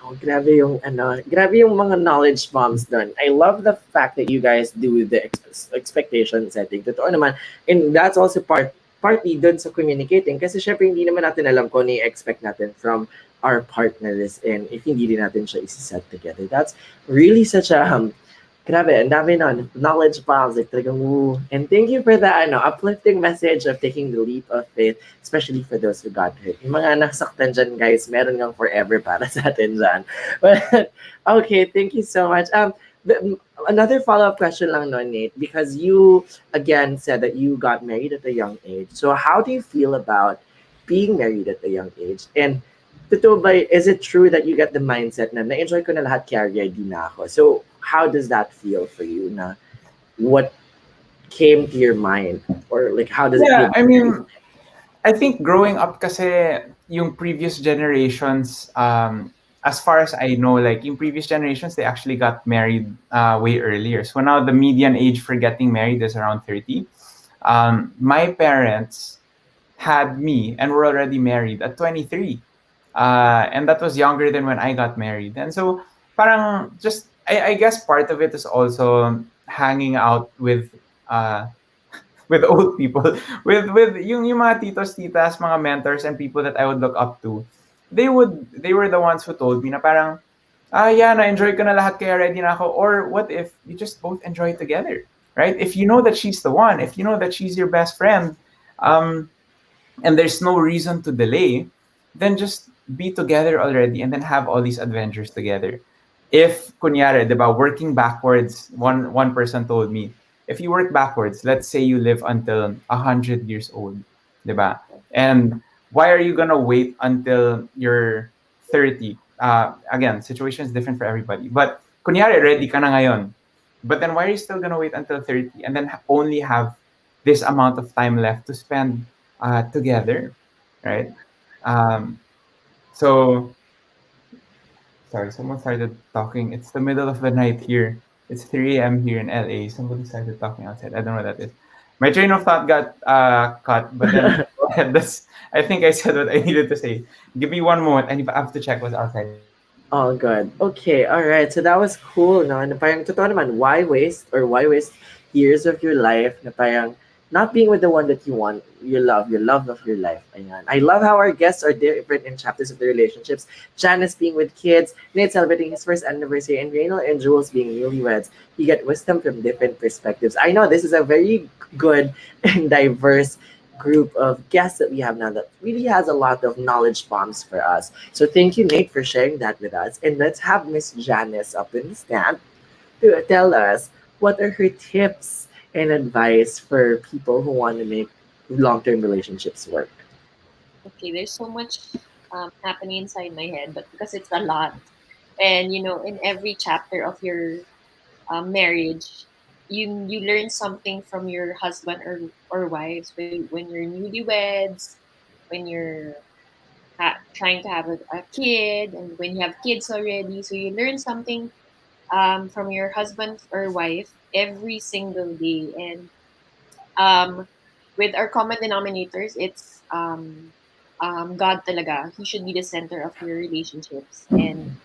Oh, grabe yung mga knowledge bombs done. I love the fact that you guys do the expectation setting. Totoo naman. And that's also partly dun sa communicating. Kasi syempre hindi naman natin alam kung ano expect natin from our partners and if hindi din natin siya isi-set together. That's really such a grabe, ang dami nun. Knowledge bombs, like talagang woo. And thank you for the uplifting message of taking the leap of faith, especially for those who got hurt. Yung mga nasaktan dyan, guys, meron ngang forever para sa atin dyan. But, okay, thank you so much. Another follow-up question lang no, Nate, because you, again, said that you got married at a young age. So how do you feel about being married at a young age? And totoo ba, is it true that you get the mindset na na-enjoy ko na lahat kaya ready na ako? So, how does that feel for you na what came to your mind? Or like, how does it Yeah, feel? I mean, I think growing up kasi yung previous generations, as far as I know, like yung previous generations, they actually got married way earlier. So now the median age for getting married is around 30. My parents had me and were already married at 23. And that was younger than when I got married. And so parang just, I guess part of it is also hanging out uh, with old people, with yung mga titos, titas, mga mentors and people that I would look up to. They were the ones who told me na parang, yeah, na-enjoy ko na lahat kaya ready na ako. Or what if you just both enjoy it together, right? If you know that she's the one, if you know that she's your best friend, and there's no reason to delay, then just be together already and then have all these adventures together. If kunyari, diba, working backwards, one person told me, if you work backwards, let's say you live until 100 years old, diba? And why are you gonna wait until you're 30? Again, situation is different for everybody. But kunyari, ready ka na ngayon. But then why are you still gonna wait until 30 and then only have this amount of time left to spend together, right? Um, so sorry, someone started talking. It's the middle of the night here. It's 3 a.m. here in LA. Somebody started talking outside. I don't know what that is. My train of thought got cut, but then go ahead. I think I said what I needed to say. Give me one moment. I have to check what's outside. Oh, good. Okay, all right. So that was cool, no? Na parang totoo naman, why waste years of your life na parang not being with the one that you want, your love of your life. Ayan. I love how our guests are different in chapters of their relationships. Janice being with kids, Nate celebrating his first anniversary, and Raniel and Jules being newlyweds. You get wisdom from different perspectives. I know this is a very good and diverse group of guests that we have now that really has a lot of knowledge bombs for us. So thank you, Nate, for sharing that with us. And let's have Miss Janice up in the stand to tell us what are her tips and advice for people who want to make long-term relationships work. Okay, there's so much happening inside my head, but because it's a lot, and in every chapter of your marriage, you learn something from your husband or wives when you're newlyweds, when you're trying to have a kid, and when you have kids already. So you learn something from your husband or wife every single day, and um, with our common denominators, it's God talaga. He should be the center of your relationships, and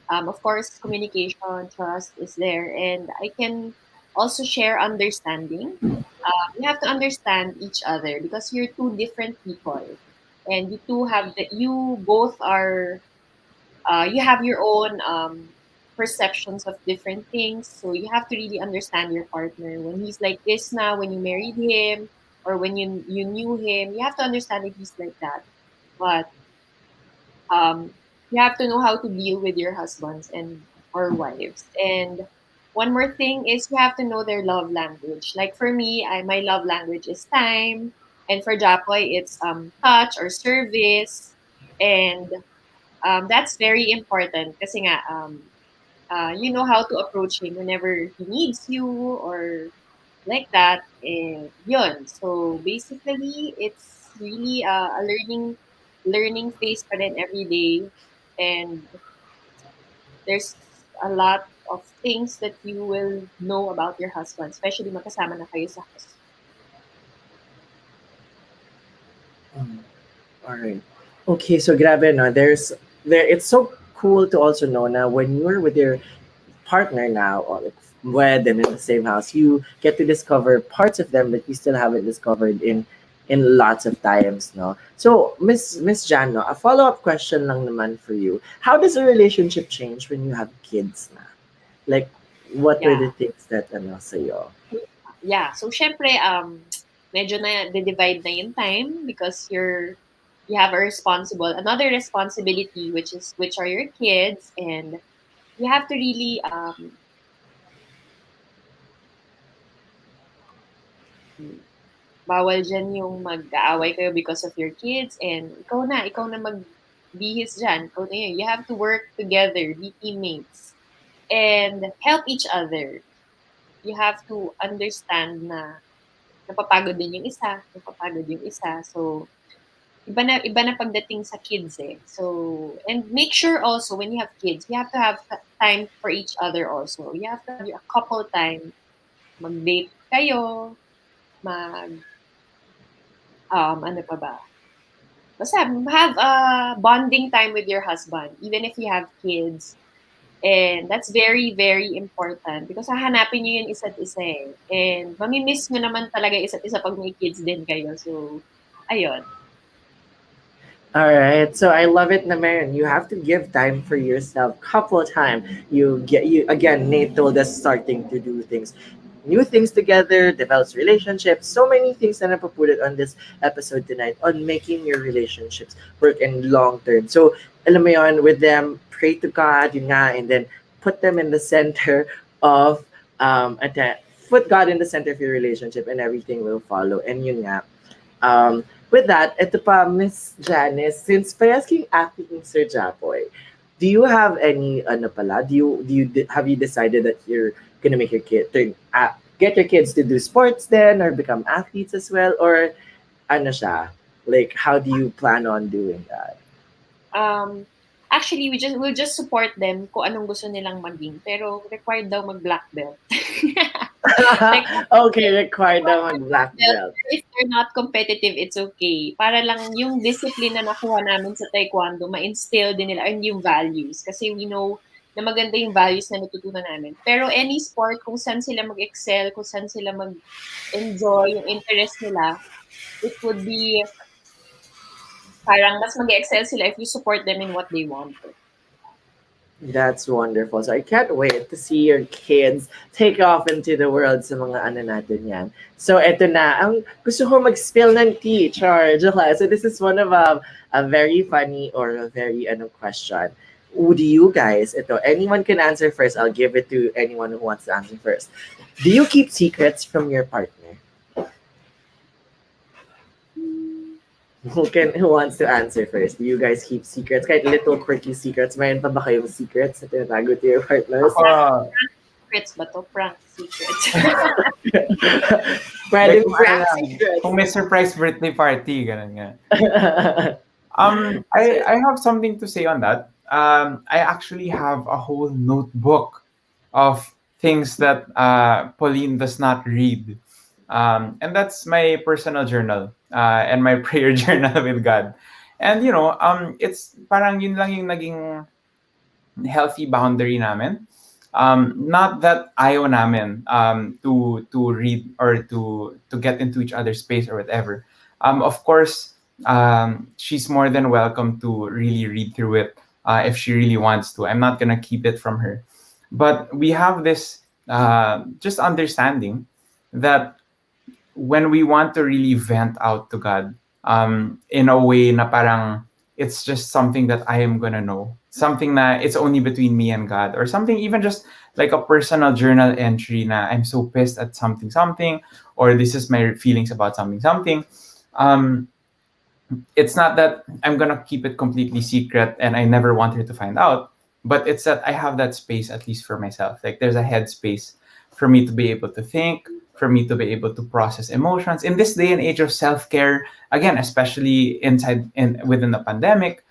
of course, communication, trust is there, and I can also share understanding. You have to understand each other because you're two different people, and you both are you have your own perceptions of different things. So you have to really understand your partner. When he's like this now, when you married him, or when you knew him, you have to understand that he's like that. But um, you have to know how to deal with your husbands and or wives. And one more thing is you have to know their love language. Like for me, my love language is time, and for Japoy, it's touch or service, and that's very important kasi nga you know how to approach him whenever he needs you or like that. And yun. So basically, it's really a learning phase pa rin every day. And there's a lot of things that you will know about your husband, especially magkasama na kayo sa house. Mm, all right. Okay, so grabe no, there it's so cool to also know now when you're with your partner now or like wed and in the same house, you get to discover parts of them that you still haven't discovered in lots of times, no? So Miss Jan, no, a follow-up question lang naman for you. How does a relationship change when you have kids na? Like what were the Yeah. things that ano sa'yo? Yeah. So, syempre, medyo na divide na yung time because you have another responsibility, which are your kids, and you have to really bawal dyan yung mag-aaway kayo because of your kids, and ikaw na magbihis dyan, ikaw na yun. You have to work together, be teammates, and help each other. You have to understand na napapagod din yung isa, napapagod yung isa. So, iba na pagdating sa kids eh. So, and make sure also when you have kids, you have to have time for each other also. You have to have a couple time, mag-date kayo, mag, ano pa ba? Basta have a bonding time with your husband, even if you have kids. And that's very, very important because hahanapin niyo yung isa't isa eh. And mamimiss nyo naman talaga isa't isa pag may kids din kayo. So, ayun. All right, so I love it, Namarin. You have to give time for yourself. Couple of time, you again. Nate told us starting to do things, new things together, develops relationships. So many things that I put it on this episode tonight on making your relationships work in long term. So alam mo yun, with them, pray to God, yun nga, and then put them in the center of put God in the center of your relationship, and everything will follow. And yun nga, with that, ito pa, Miss Janice, since asking acting Sir Japoy, do you have any, ano pala, have you decided that you're gonna make your get your kids to do sports then, or become athletes as well, or ano siya, like, how do you plan on doing that? Um, Actually, we'll just support them kung anong gusto nilang maging. Pero required daw mag-black belt. Like, Okay, required na mag-black belt. if they're not competitive, it's okay. Para lang yung discipline na nakuha namin sa taekwondo, ma-instill din nila, and yung values. Kasi we know na maganda yung values na natutunan namin. Pero any sport, kung saan sila mag-excel, kung saan sila mag-enjoy, yung interest nila, it would be parang mas mag-excel sila if you support them in what they want. That's wonderful. So I can't wait to see your kids take off into the world sa mga ano natin yan. So eto na, ang gusto ko mag-spill ng tea, Char. Joke lang. So this is one of a very funny or a very question. Would you guys, anyone can answer first. I'll give it to anyone who wants to answer first. Do you keep secrets from your partner? Who wants to answer first? Do you guys keep secrets? Kahit little quirky secrets. Mayroon pa ba kayong secrets na tinatago to your partners? Secrets ba to? Prank secrets. Pwede Kung prank ano, secrets. Kung may surprise birthday party, ganun nga. I have something to say on that. I actually have a whole notebook of things that Pauline does not read. And that's my personal journal and my prayer journal with God. And it's parang yun lang yung naging healthy boundary namin. Not that ayaw namin to read or to get into each other's space or whatever. Of course, she's more than welcome to really read through it if she really wants to. I'm not gonna keep it from her. But we have this just understanding that when we want to really vent out to God, in a way na parang it's just something that I am gonna know, something that it's only between me and God, or something even just like a personal journal entry na I'm so pissed at something, or this is my feelings about something. It's not that I'm gonna keep it completely secret and I never want her to find out, but it's that I have that space at least for myself. Like there's a headspace for me to be able to think, for me to be able to process emotions in this day and age of self-care. Again, especially within the pandemic,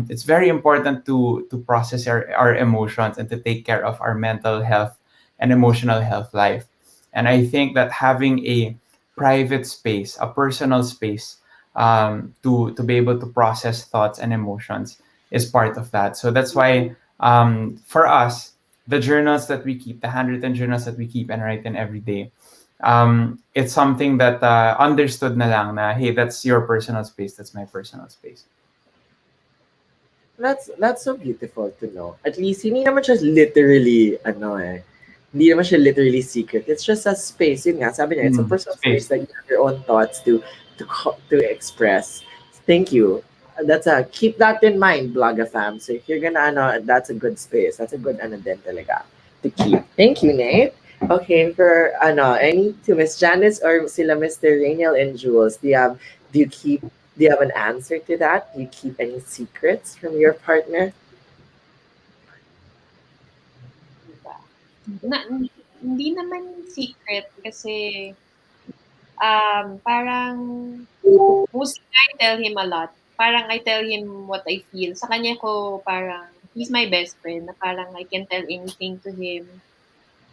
it's very important to process our emotions and to take care of our mental health and emotional health life. And I think that having a private space, a personal space, to be able to process thoughts and emotions is part of that. So that's why for us, the journals that we keep, the handwritten journals that we keep and write in every day, it's something that understood na lang na, hey, that's your personal space, that's my personal space. That's so beautiful to know. At least hindi naman siya literally hindi naman siya literally secret. It's just a space. Yun nga, sabi niya, it's a personal space that you have your own thoughts to express. Thank you. That's keep that in mind, Blogger fam. So if you're gonna that's a good space. That's a good din talaga to keep. Thank you, Nate. Okay, for any to Miss Janice or sila Mr. Raniel and Jules, do you have an answer to that? Do you keep any secrets from your partner? Hindi naman secret kasi parang mostly I tell him a lot. Parang I tell him what I feel. Sa kanya ko parang he's my best friend na parang I can tell anything to him.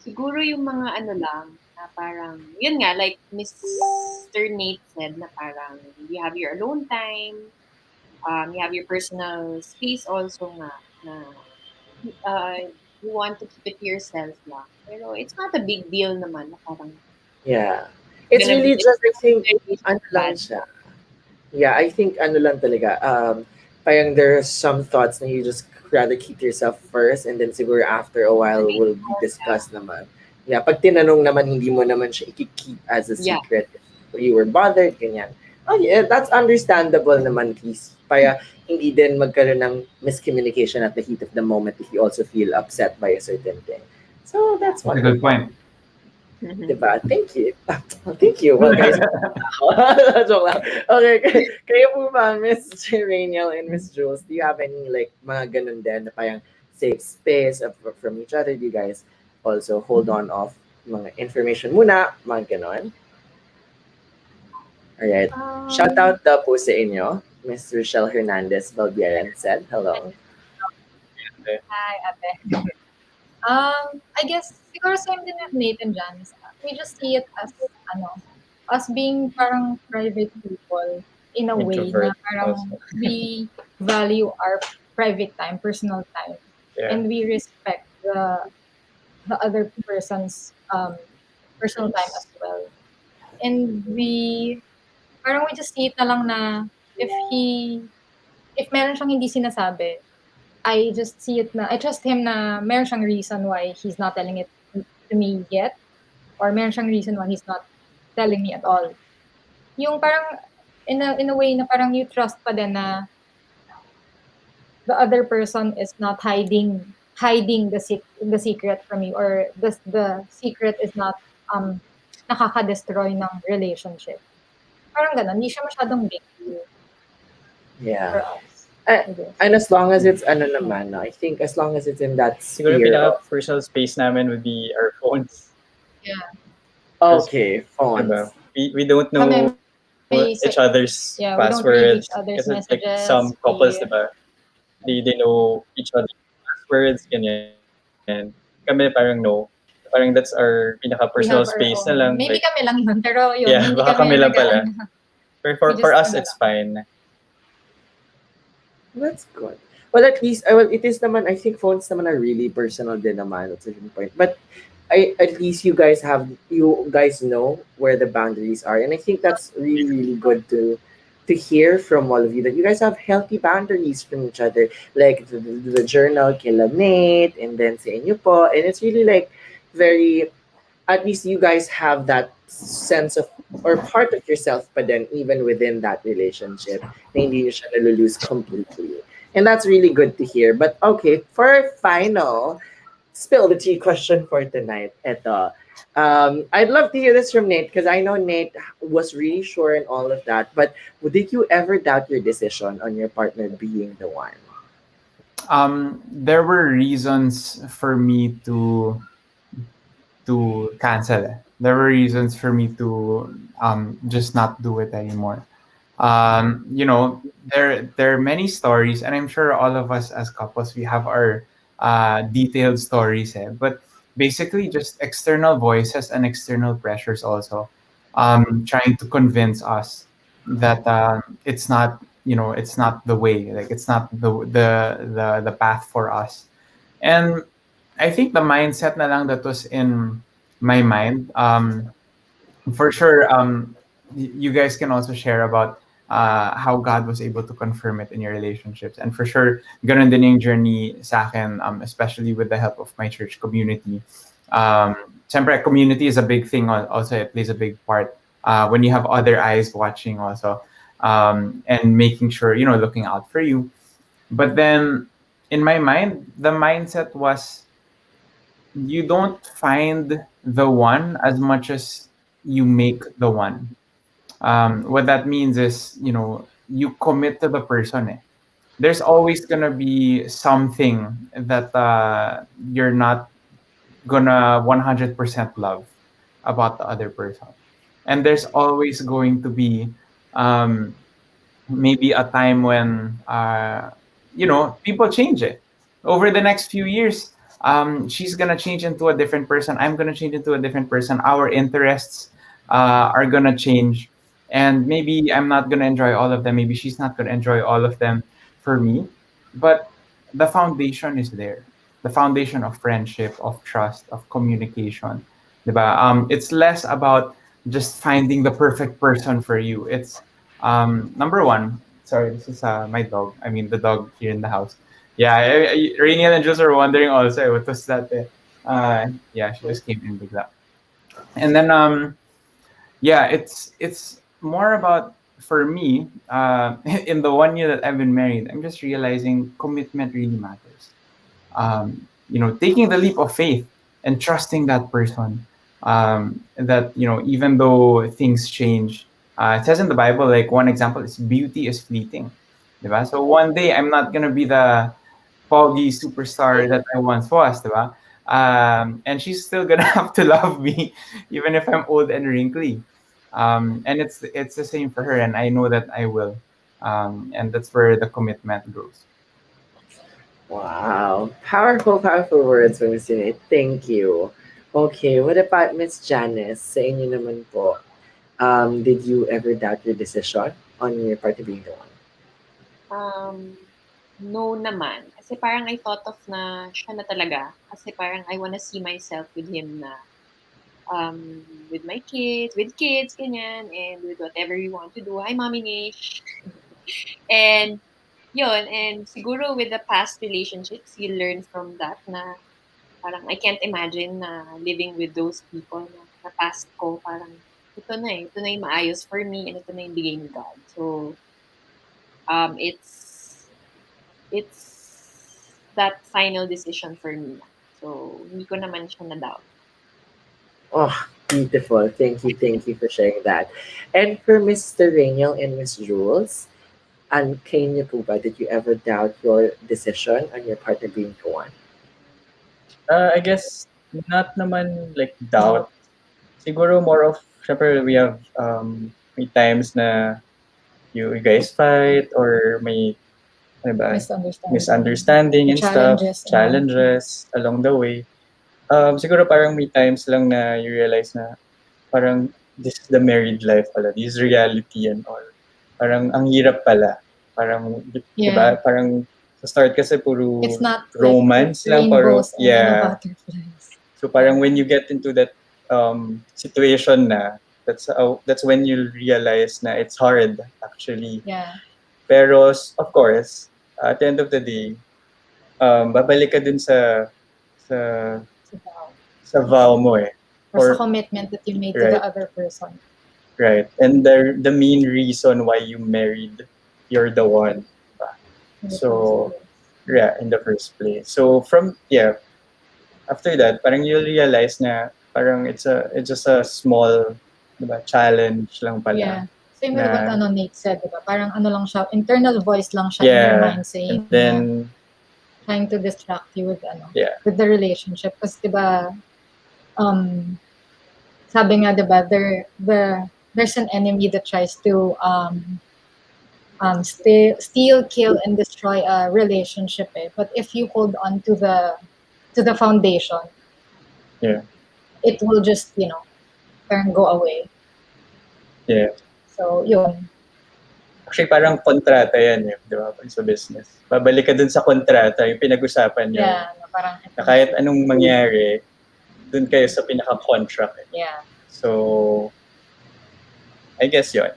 Siguro yung mga lang na parang yun nga like Mr. Nate said na parang you have your alone time. You have your personal space also nga na you want to keep it to yourself lang. Pero it's not a big deal naman na parang Yeah. It's gonna really be just, I think, bad. lang siya. Yeah, I think lang talaga. Parang there are some thoughts na you just rather keep to yourself first and then siguro after a while will be discussed naman. Yeah, pag tinanong naman, hindi mo naman siya i-keep as a Yeah. secret. If you were bothered, ganyan. Oh yeah, that's understandable naman, please. Para hindi din magkaroon ng miscommunication at the heat of the moment if you also feel upset by a certain thing. So that's That's a good wonderful. point. Diba? Thank you. Thank you. Well, guys, joke lang. Okay, kayo po ba, Miss Raniel and Miss Jules, do you have any like mga ganun din na parang safe space from each other? Do you guys also hold on off mga information muna, mga ganun? Alright. Shout out daw po sa inyo. Miss Rochelle Hernandez Balbieran said, hello. Hi, ate. I guess siguro same din with Nate and Janice. we just see it as ano, us being parang private people in a way na Introvert parang also. we value our private time, personal time, Yeah. and we respect the other person's personal time as well. And we parang we just see it na lang na if he if meron siyang hindi sinasabi, I just see it na I trust him na meron siyang reason why he's not telling it to me yet, or meron siyang reason why he's not telling me at all. Yung parang in a way na parang you trust pa din na the other person is not hiding the secret from you, or the secret is not nakaka-destroy ng relationship. Parang gano'n, hindi siya masyadong big deal Yeah. for us, A- I guess. And as long as it's ano naman, no, I think as long as it's in that Siguro sphere of pinaka-personal space namin would be our phones. Yeah. Because, okay, phones. diba, we don't Kami know may each other's yeah, we don't read each passwords. other's Kasi like messages. some couples, We diba, they know each other's passwords, ganyan. Kami parang no. Parang that's our pinaka-personal we have space na our lang. own. Like, Maybe kami lang yun, pero yun, yeah, hindi baka kami kami lang pala. nag-aano. For, We for, just for us, ano it's lang. fine. That's good. Well, at least, well, it is naman, I think phones naman are really personal din naman at a certain point. But at least you guys know where the boundaries are. And I think that's really, really good to hear from all of you that you guys have healthy boundaries from each other. Like the journal kila Nate and then sa inyo po. And it's really like very, at least you guys have that sense of or part of yourself pa din even within that relationship na hindi nyo siya nalulose completely. And that's really good to hear. But okay, for our final spill the tea question for tonight, eto. I'd love to hear this from Nate because I know Nate was really sure in all of that. But did you ever doubt your decision on your partner being the one? There were reasons for me to cancel it. There were reasons for me to just not do it anymore. You know, there are many stories, and I'm sure all of us as couples we have our detailed stories. But basically, just external voices and external pressures also trying to convince us that it's not it's not the way, like it's not the path for us. And I think the mindset na lang that was in my mind, for sure, you guys can also share about how God was able to confirm it in your relationships. And for sure, ganun din yung journey sa akin, especially with the help of my church community. Siyempre, community is a big thing also. It plays a big part when you have other eyes watching also, and making sure, looking out for you. But then in my mind, the mindset was you don't find the one as much as you make the one. What that means is, you commit to the person. There's always gonna be something that you're not gonna 100% love about the other person, and there's always going to be um, maybe a time when people change it over the next few years. She's gonna change into a different person, I'm gonna change into a different person, our interests are gonna change, and maybe I'm not gonna enjoy all of them, maybe she's not gonna enjoy all of them for me. But the foundation is there, the foundation of friendship, of trust, of communication, diba? It's less about just finding the perfect person for you. It's number one, sorry, this is my dog. I mean, the dog here in the house. Yeah, Raniel and Jules are wondering also, what was that? Yeah, she just came in with that. And then, yeah, it's more about for me. In the 1 year that I've been married, I'm just realizing commitment really matters. Taking the leap of faith and trusting that person. That even though things change, it says in the Bible, like one example is beauty is fleeting. Diba? So one day I'm not gonna be the foggy superstar that I once was, diba? And she's still gonna have to love me, even if I'm old and wrinkly. And it's the same for her, and I know that I will. And that's where the commitment grows. Wow. Powerful, powerful words from Miss Nate. Thank you. Okay, what about Miss Janice? Sa inyo naman po, did you ever doubt your decision on your partner being the one? Um, no naman. Kasi parang I thought of na siya na talaga. Kasi parang I wanna see myself with him na with my kids, with kids, ganyan, and with whatever we want to do. Hi, Mommy Nish. And yun, and siguro with the past relationships, you learn from that na parang I can't imagine na living with those people na past ko. Parang ito na yung maayos for me and ito na yung bigay ni God. So, um, it's it's that final decision for me na. So, hindi ko naman siya na-doubt. Oh, beautiful. Thank you for sharing that. And for Mr. Raniel and Miss Jules, kayo niyo po ba, did you ever doubt your decision on your partner being the one? I guess not naman like doubt. Siguro more of, syempre we have may times na you guys fight or may ano ba, misunderstanding and stuff, challenges along the way. Siguro parang may times lang na you realize na parang this is the married life pala, this is reality and all. Parang ang hirap pala. Parang, di ba? Parang sa start kasi puro It's not romance like lang. Parang, rainbows and butterflies. So parang when you get into that situation na, that's when you realize na it's hard actually. Yeah. Pero of course, at the end of the day, babalik ka dun sa So, wow. sa vow mo eh. Or sa commitment that you made to the other person. Right. And the main reason why you married, you're the one. So, yeah, in the first place. So after that, parang you'll realize na parang it's just a small, diba, challenge lang pala. Yeah. Same with what Nate said, diba? Parang ano lang siya, internal voice lang siya in your mind saying, then trying to distract you with with the relationship. Kasi diba, sabi nga diba, there's an enemy that tries to steal, kill, and destroy a relationship. But if you hold on to the foundation, it will just turn go away. Yeah. So yun. Actually, parang kontrata yan, di ba? Sa business. Babalik ka dun sa kontrata, yung pinag-usapan nyo. Yeah, parang na kahit anong mangyari, dun kayo sa pinaka-contract. Yeah. So, I guess yun.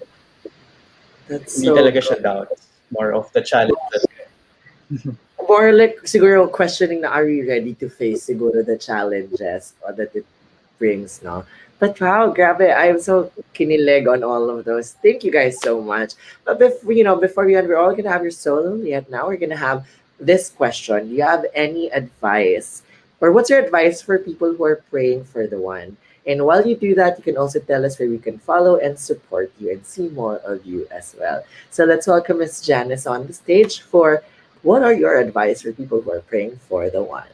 That's Hindi talaga siya doubt. More of the challenges. More like, siguro, questioning na, are we ready to face, siguro, the challenges that it brings, no? But wow, grabe, I'm so kinilig on all of those. Thank you guys so much. But before we end, we're all gonna have your solo. Yet now we're gonna have this question. Do you have any advice? Or what's your advice for people who are praying for the one? And while you do that, you can also tell us where we can follow and support you and see more of you as well. So let's welcome Miss Janice on the stage for what are your advice for people who are praying for the one?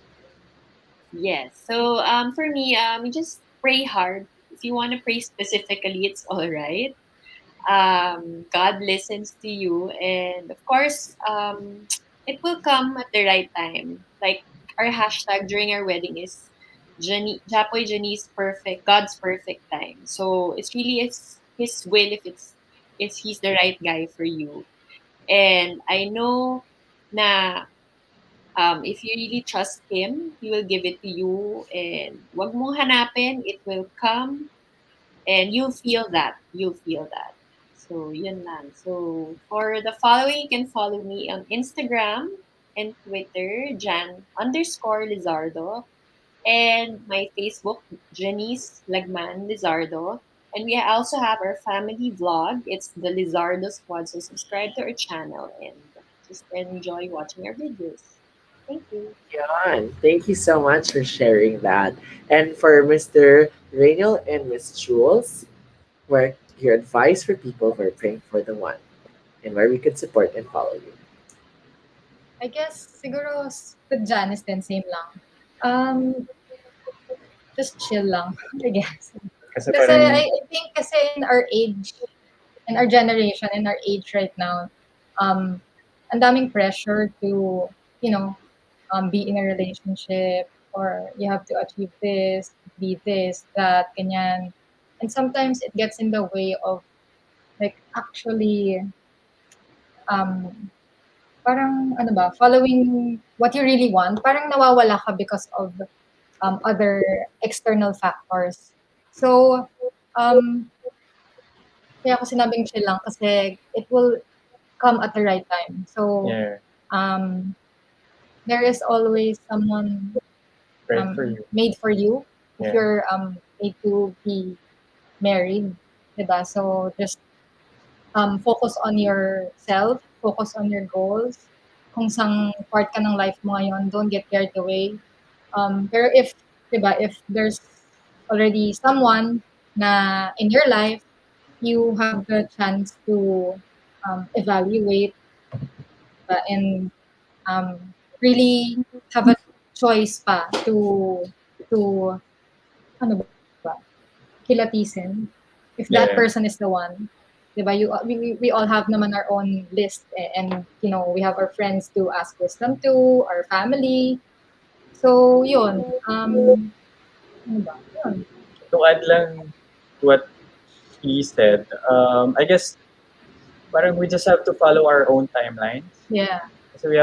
Yes. So for me, you just pray hard. If you want to pray specifically, it's all right. God listens to you, and of course, it will come at the right time. Like our hashtag during our wedding is Japoy Janice perfect, God's perfect time. So it's really His will if He's the right guy for you. And I know na if you really trust Him, He will give it to you. And wag mong hanapin, it will come. And you'll feel that. You'll feel that. So, yun lang. So, for the following, you can follow me on Instagram and Twitter, Jan_Lizardo. And my Facebook, Janice Lagman Lizardo. And we also have our family vlog. It's the Lizardo Squad. So, subscribe to our channel and just enjoy watching our videos. Thank you. Yan. Thank you so much for sharing that. And for Mr. Raniel and Miss Jules, where your advice for people who are praying for the one and where we could support and follow you. I guess siguro with Janice then same lang. Just chill lang, I guess. Kasi I think kasi in our age, in our generation, in our age right now, ang daming pressure to, be in a relationship or you have to achieve this, be this, that, ganyan. And sometimes it gets in the way of like actually um parang ano ba, following what you really want. Parang nawawala ka because of other external factors. So um kaya ako sinabing chill lang kasi it will come at the right time. So Yeah, um there is always someone right for you. made for you if Yeah. you're made to be married, 'di ba? So just focus on yourself, focus on your goals. Kung sang part ka ng life mo ngayon, don't get carried away. Pero if, 'di ba, if there's already someone na in your life, you have the chance to evaluate, and really have a choice pa to ano ba, kilatisin if that Yeah. person is the one. 'Di ba? We all have naman our own list, and we have our friends to ask wisdom to, our family. So yun, ano ba? Yun. To add lang to what he said, I guess parang we just have to follow our own timelines. Yeah. Kasi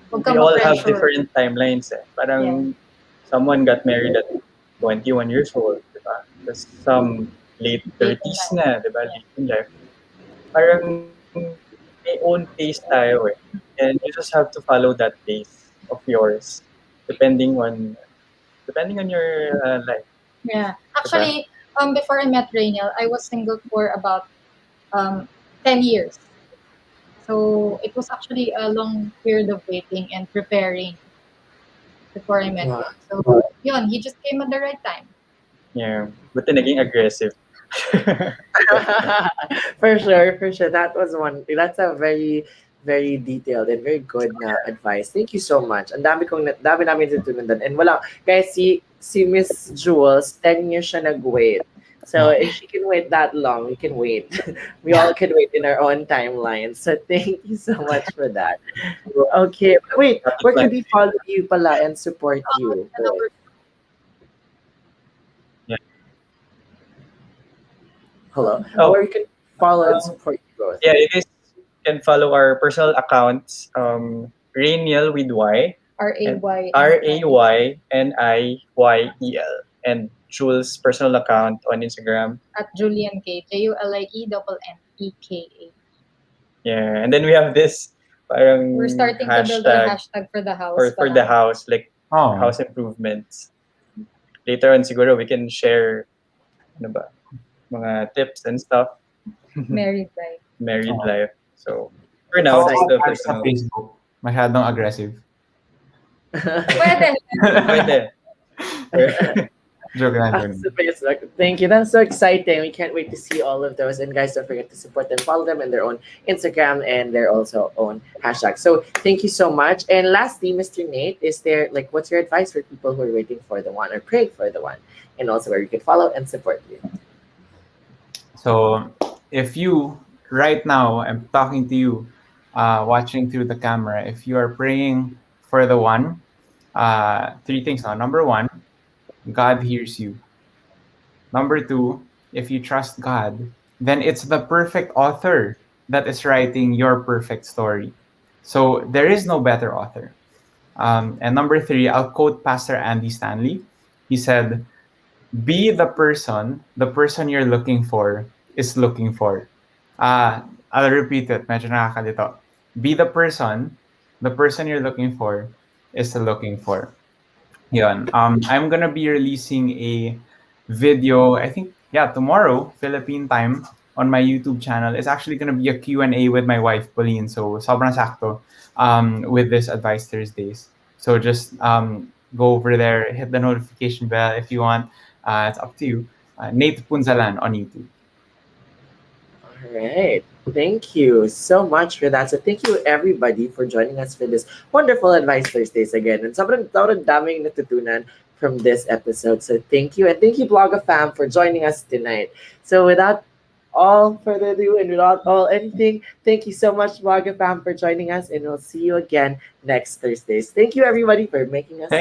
Huwag kang we all have ma-pressure. different timelines eh. Parang someone got married at 21 years old, di ba? Tapos some late Late in 30s life. na, di ba? Yeah. Late in life. Parang may own pace tayo eh. And you just have to follow that pace of yours depending on your life. Yeah. Actually, before I met Raniel, I was single for about 10 years. So it was actually a long period of waiting and preparing before I met Wow. him. So yun, he just came at the right time. Yeah. Buti naging aggressive. For sure, for sure. That was one. That's a very, very detailed and very good na advice. Thank you so much. Ang dami namin natutunan doon. And wala, guys, si Miss Jules, 10 years siya nag-wait. So if she can wait that long, we can wait. We all can wait in our own timeline. So thank you so much for that. Okay, wait, where can we follow you pala and support you? And our Hello? Oh. Where you can follow and support you both? Yeah, you guys can follow our personal accounts. Raniel with Y. RAY. RAYNIYEL. And Jules' personal account on Instagram. At Julian K. JULIENNEKA. Yeah. And then we have this parang We're starting to build a hashtag for the house. for the house, like Oh, house improvements. Later on siguro we can share ano ba, mga tips and stuff. Married life. Married Oh. life. So for now, how just about the ours sa personal. Facebook? Masyadong aggressive. Pwede. Pwede. Joke lang, joke. So, thank you. That's so exciting. We can't wait to see all of those. And guys, don't forget to support them, follow them in their own Instagram and their also own hashtag. So thank you so much. And lastly, Mr. Nate, is there like what's your advice for people who are waiting for the one or praying for the one? And also where you can follow and support you. So if you right now, I'm talking to you, watching through the camera, if you are praying for the one, three things now. Number one, God hears you. Number two, if you trust God, then it's the perfect author that is writing your perfect story. So there is no better author. And number three, I'll quote Pastor Andy Stanley. He said, be the person you're looking for is looking for. I'll repeat it, medyo nakakalito. Be the person you're looking for is looking for. Yun. I'm gonna be releasing a video, I think, yeah, tomorrow, Philippine time, on my YouTube channel. It's actually gonna be a Q&A with my wife, Pauline. So, sobrang sakto with this Advice Thursdays. So, just go over there, hit the notification bell if you want. It's up to you. Nate Punzalan on YouTube. All right. Thank you so much for that. So thank you everybody for joining us for this wonderful Advice Thursdays again. And sobrang daming natutunan from this episode. So thank you. And thank you, Blogger fam, for joining us tonight. So without all further ado and without all anything, thank you so much, Blogger fam, for joining us. And we'll see you again next Thursdays. Thank you everybody for making us